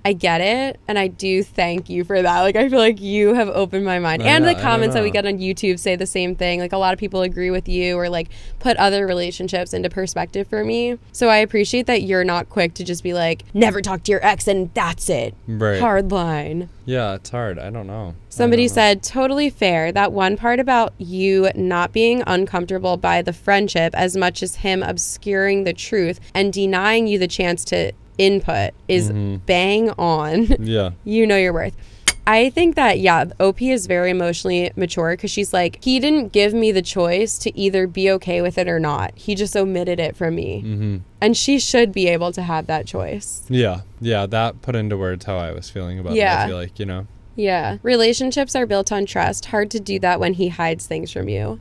I get it. And I do thank you for that. Like, I feel like you have opened my mind. And the comments that we get on YouTube say the same thing. Like, a lot of people agree with you or like put other relationships into perspective for me. So I appreciate that you're not quick to just be like, never talk to your ex and that's it. Hard line. Yeah, it's hard. I don't know. Somebody said, totally fair. That one part about you not being uncomfortable by the friendship as much as him obscuring the truth and denying you the chance to input is bang on. Yeah. You know your worth. I think that, yeah, OP is very emotionally mature because she's like, he didn't give me the choice to either be okay with it or not. He just omitted it from me. And she should be able to have that choice. Yeah. Yeah, that put into words how I was feeling about it, I feel like, you know. Yeah. Relationships are built on trust. Hard to do that when he hides things from you.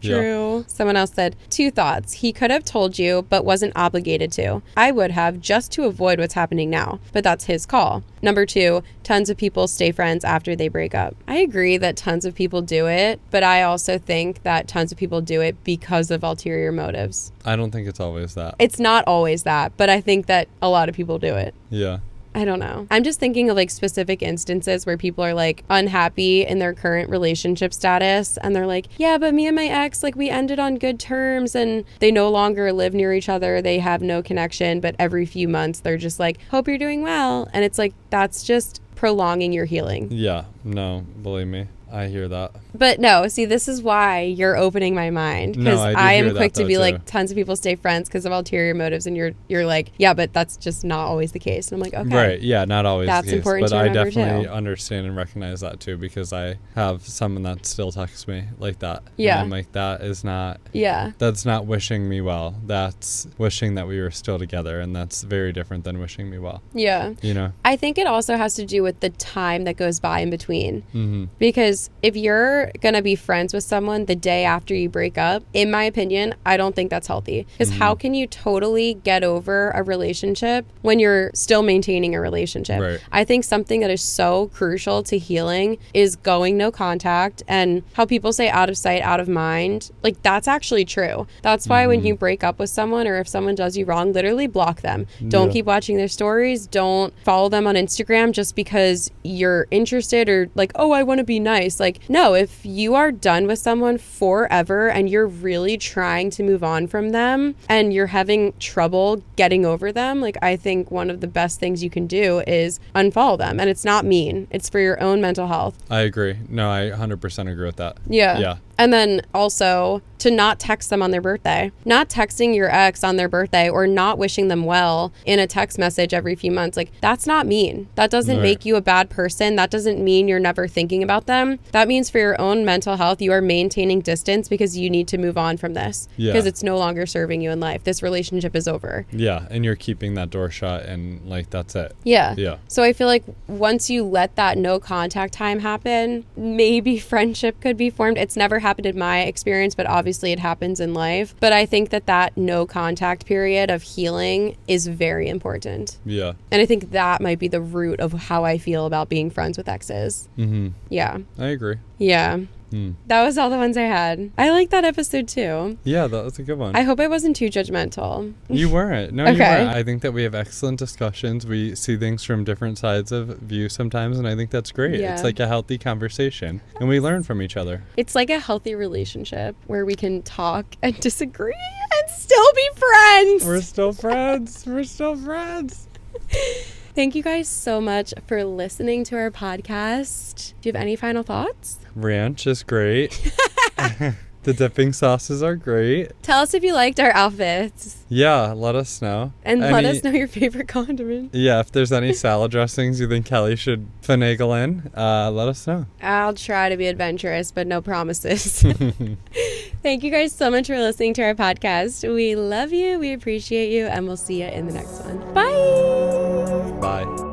True. Yeah. Someone else said, 2 thoughts. He could have told you, but wasn't obligated to. I would have, just to avoid what's happening now. But that's his call. Number 2, tons of people stay friends after they break up. I agree that tons of people do it, but I also think that tons of people do it because of ulterior motives. I don't think it's always that. It's not always that, but I think that a lot of people do it. Yeah. I don't know. I'm just thinking of like specific instances where people are like unhappy in their current relationship status and they're like, yeah, but me and my ex, like, we ended on good terms and they no longer live near each other. They have no connection, but every few months they're just like, hope you're doing well. And it's like, that's just prolonging your healing. Yeah, no, believe me. I hear that. But no, see, this is why you're opening my mind. Because I am quick to be like, tons of people stay friends because of ulterior motives. And you're like, yeah, but that's just not always the case. And I'm like, okay. Right. Yeah, not always that's the case. Important but to I remember definitely too. understand and recognize that too because I have someone that still texts me like that. Yeah. And I'm like, that is not. Yeah. That's not wishing me well. That's wishing that we were still together. And that's very different than wishing me well. Yeah. You know? I think it also has to do with the time that goes by in between. Because if you're going to be friends with someone the day after you break up, in my opinion, I don't think that's healthy. Because how can you totally get over a relationship when you're still maintaining a relationship? Right. I think something that is so crucial to healing is going no contact, and how people say out of sight, out of mind. Like, that's actually true. That's why when you break up with someone or if someone does you wrong, literally block them. Don't keep watching their stories. Don't follow them on Instagram just because you're interested or like, oh, I want to be nice. Like, no, if you are done with someone forever and you're really trying to move on from them and you're having trouble getting over them, like, I think one of the best things you can do is unfollow them. And it's not mean. It's for your own mental health. I agree. No, I 100% agree with that. Yeah. And then also to not text them on their birthday. Not texting your ex on their birthday or not wishing them well in a text message every few months. Like, that's not mean. That doesn't make you a bad person. That doesn't mean you're never thinking about them. That means for your own mental health, you are maintaining distance because you need to move on from this. Because it's no longer serving you in life. This relationship is over. Yeah, and you're keeping that door shut and like that's it. Yeah. So I feel like once you let that no contact time happen, maybe friendship could be formed. It's never happened in my experience, but obviously it happens in life. But I think that no contact period of healing is very important. Yeah. And I think that might be the root of how I feel about being friends with exes. Mm-hmm. Yeah. I agree. Yeah. That was all the ones I had. I like that episode too. Yeah, that was a good one. I hope I wasn't too judgmental. You weren't. No, you weren't. I think that we have excellent discussions. We see things from different sides of view sometimes, and I think that's great. Yeah. It's like a healthy conversation, and we learn from each other. It's like a healthy relationship where we can talk and disagree and still be friends. We're still friends. We're still friends. Thank you guys so much for listening to our podcast. Do you have any final thoughts? Ranch is great. The dipping sauces are great. Tell us if you liked our outfits. Yeah, let us know. And let us know your favorite condiment. Yeah, if there's any salad dressings you think Kelly should finagle in, let us know. I'll try to be adventurous, but no promises. Thank you guys so much for listening to our podcast. We love you, we appreciate you, and we'll see you in the next one. Bye! Bye.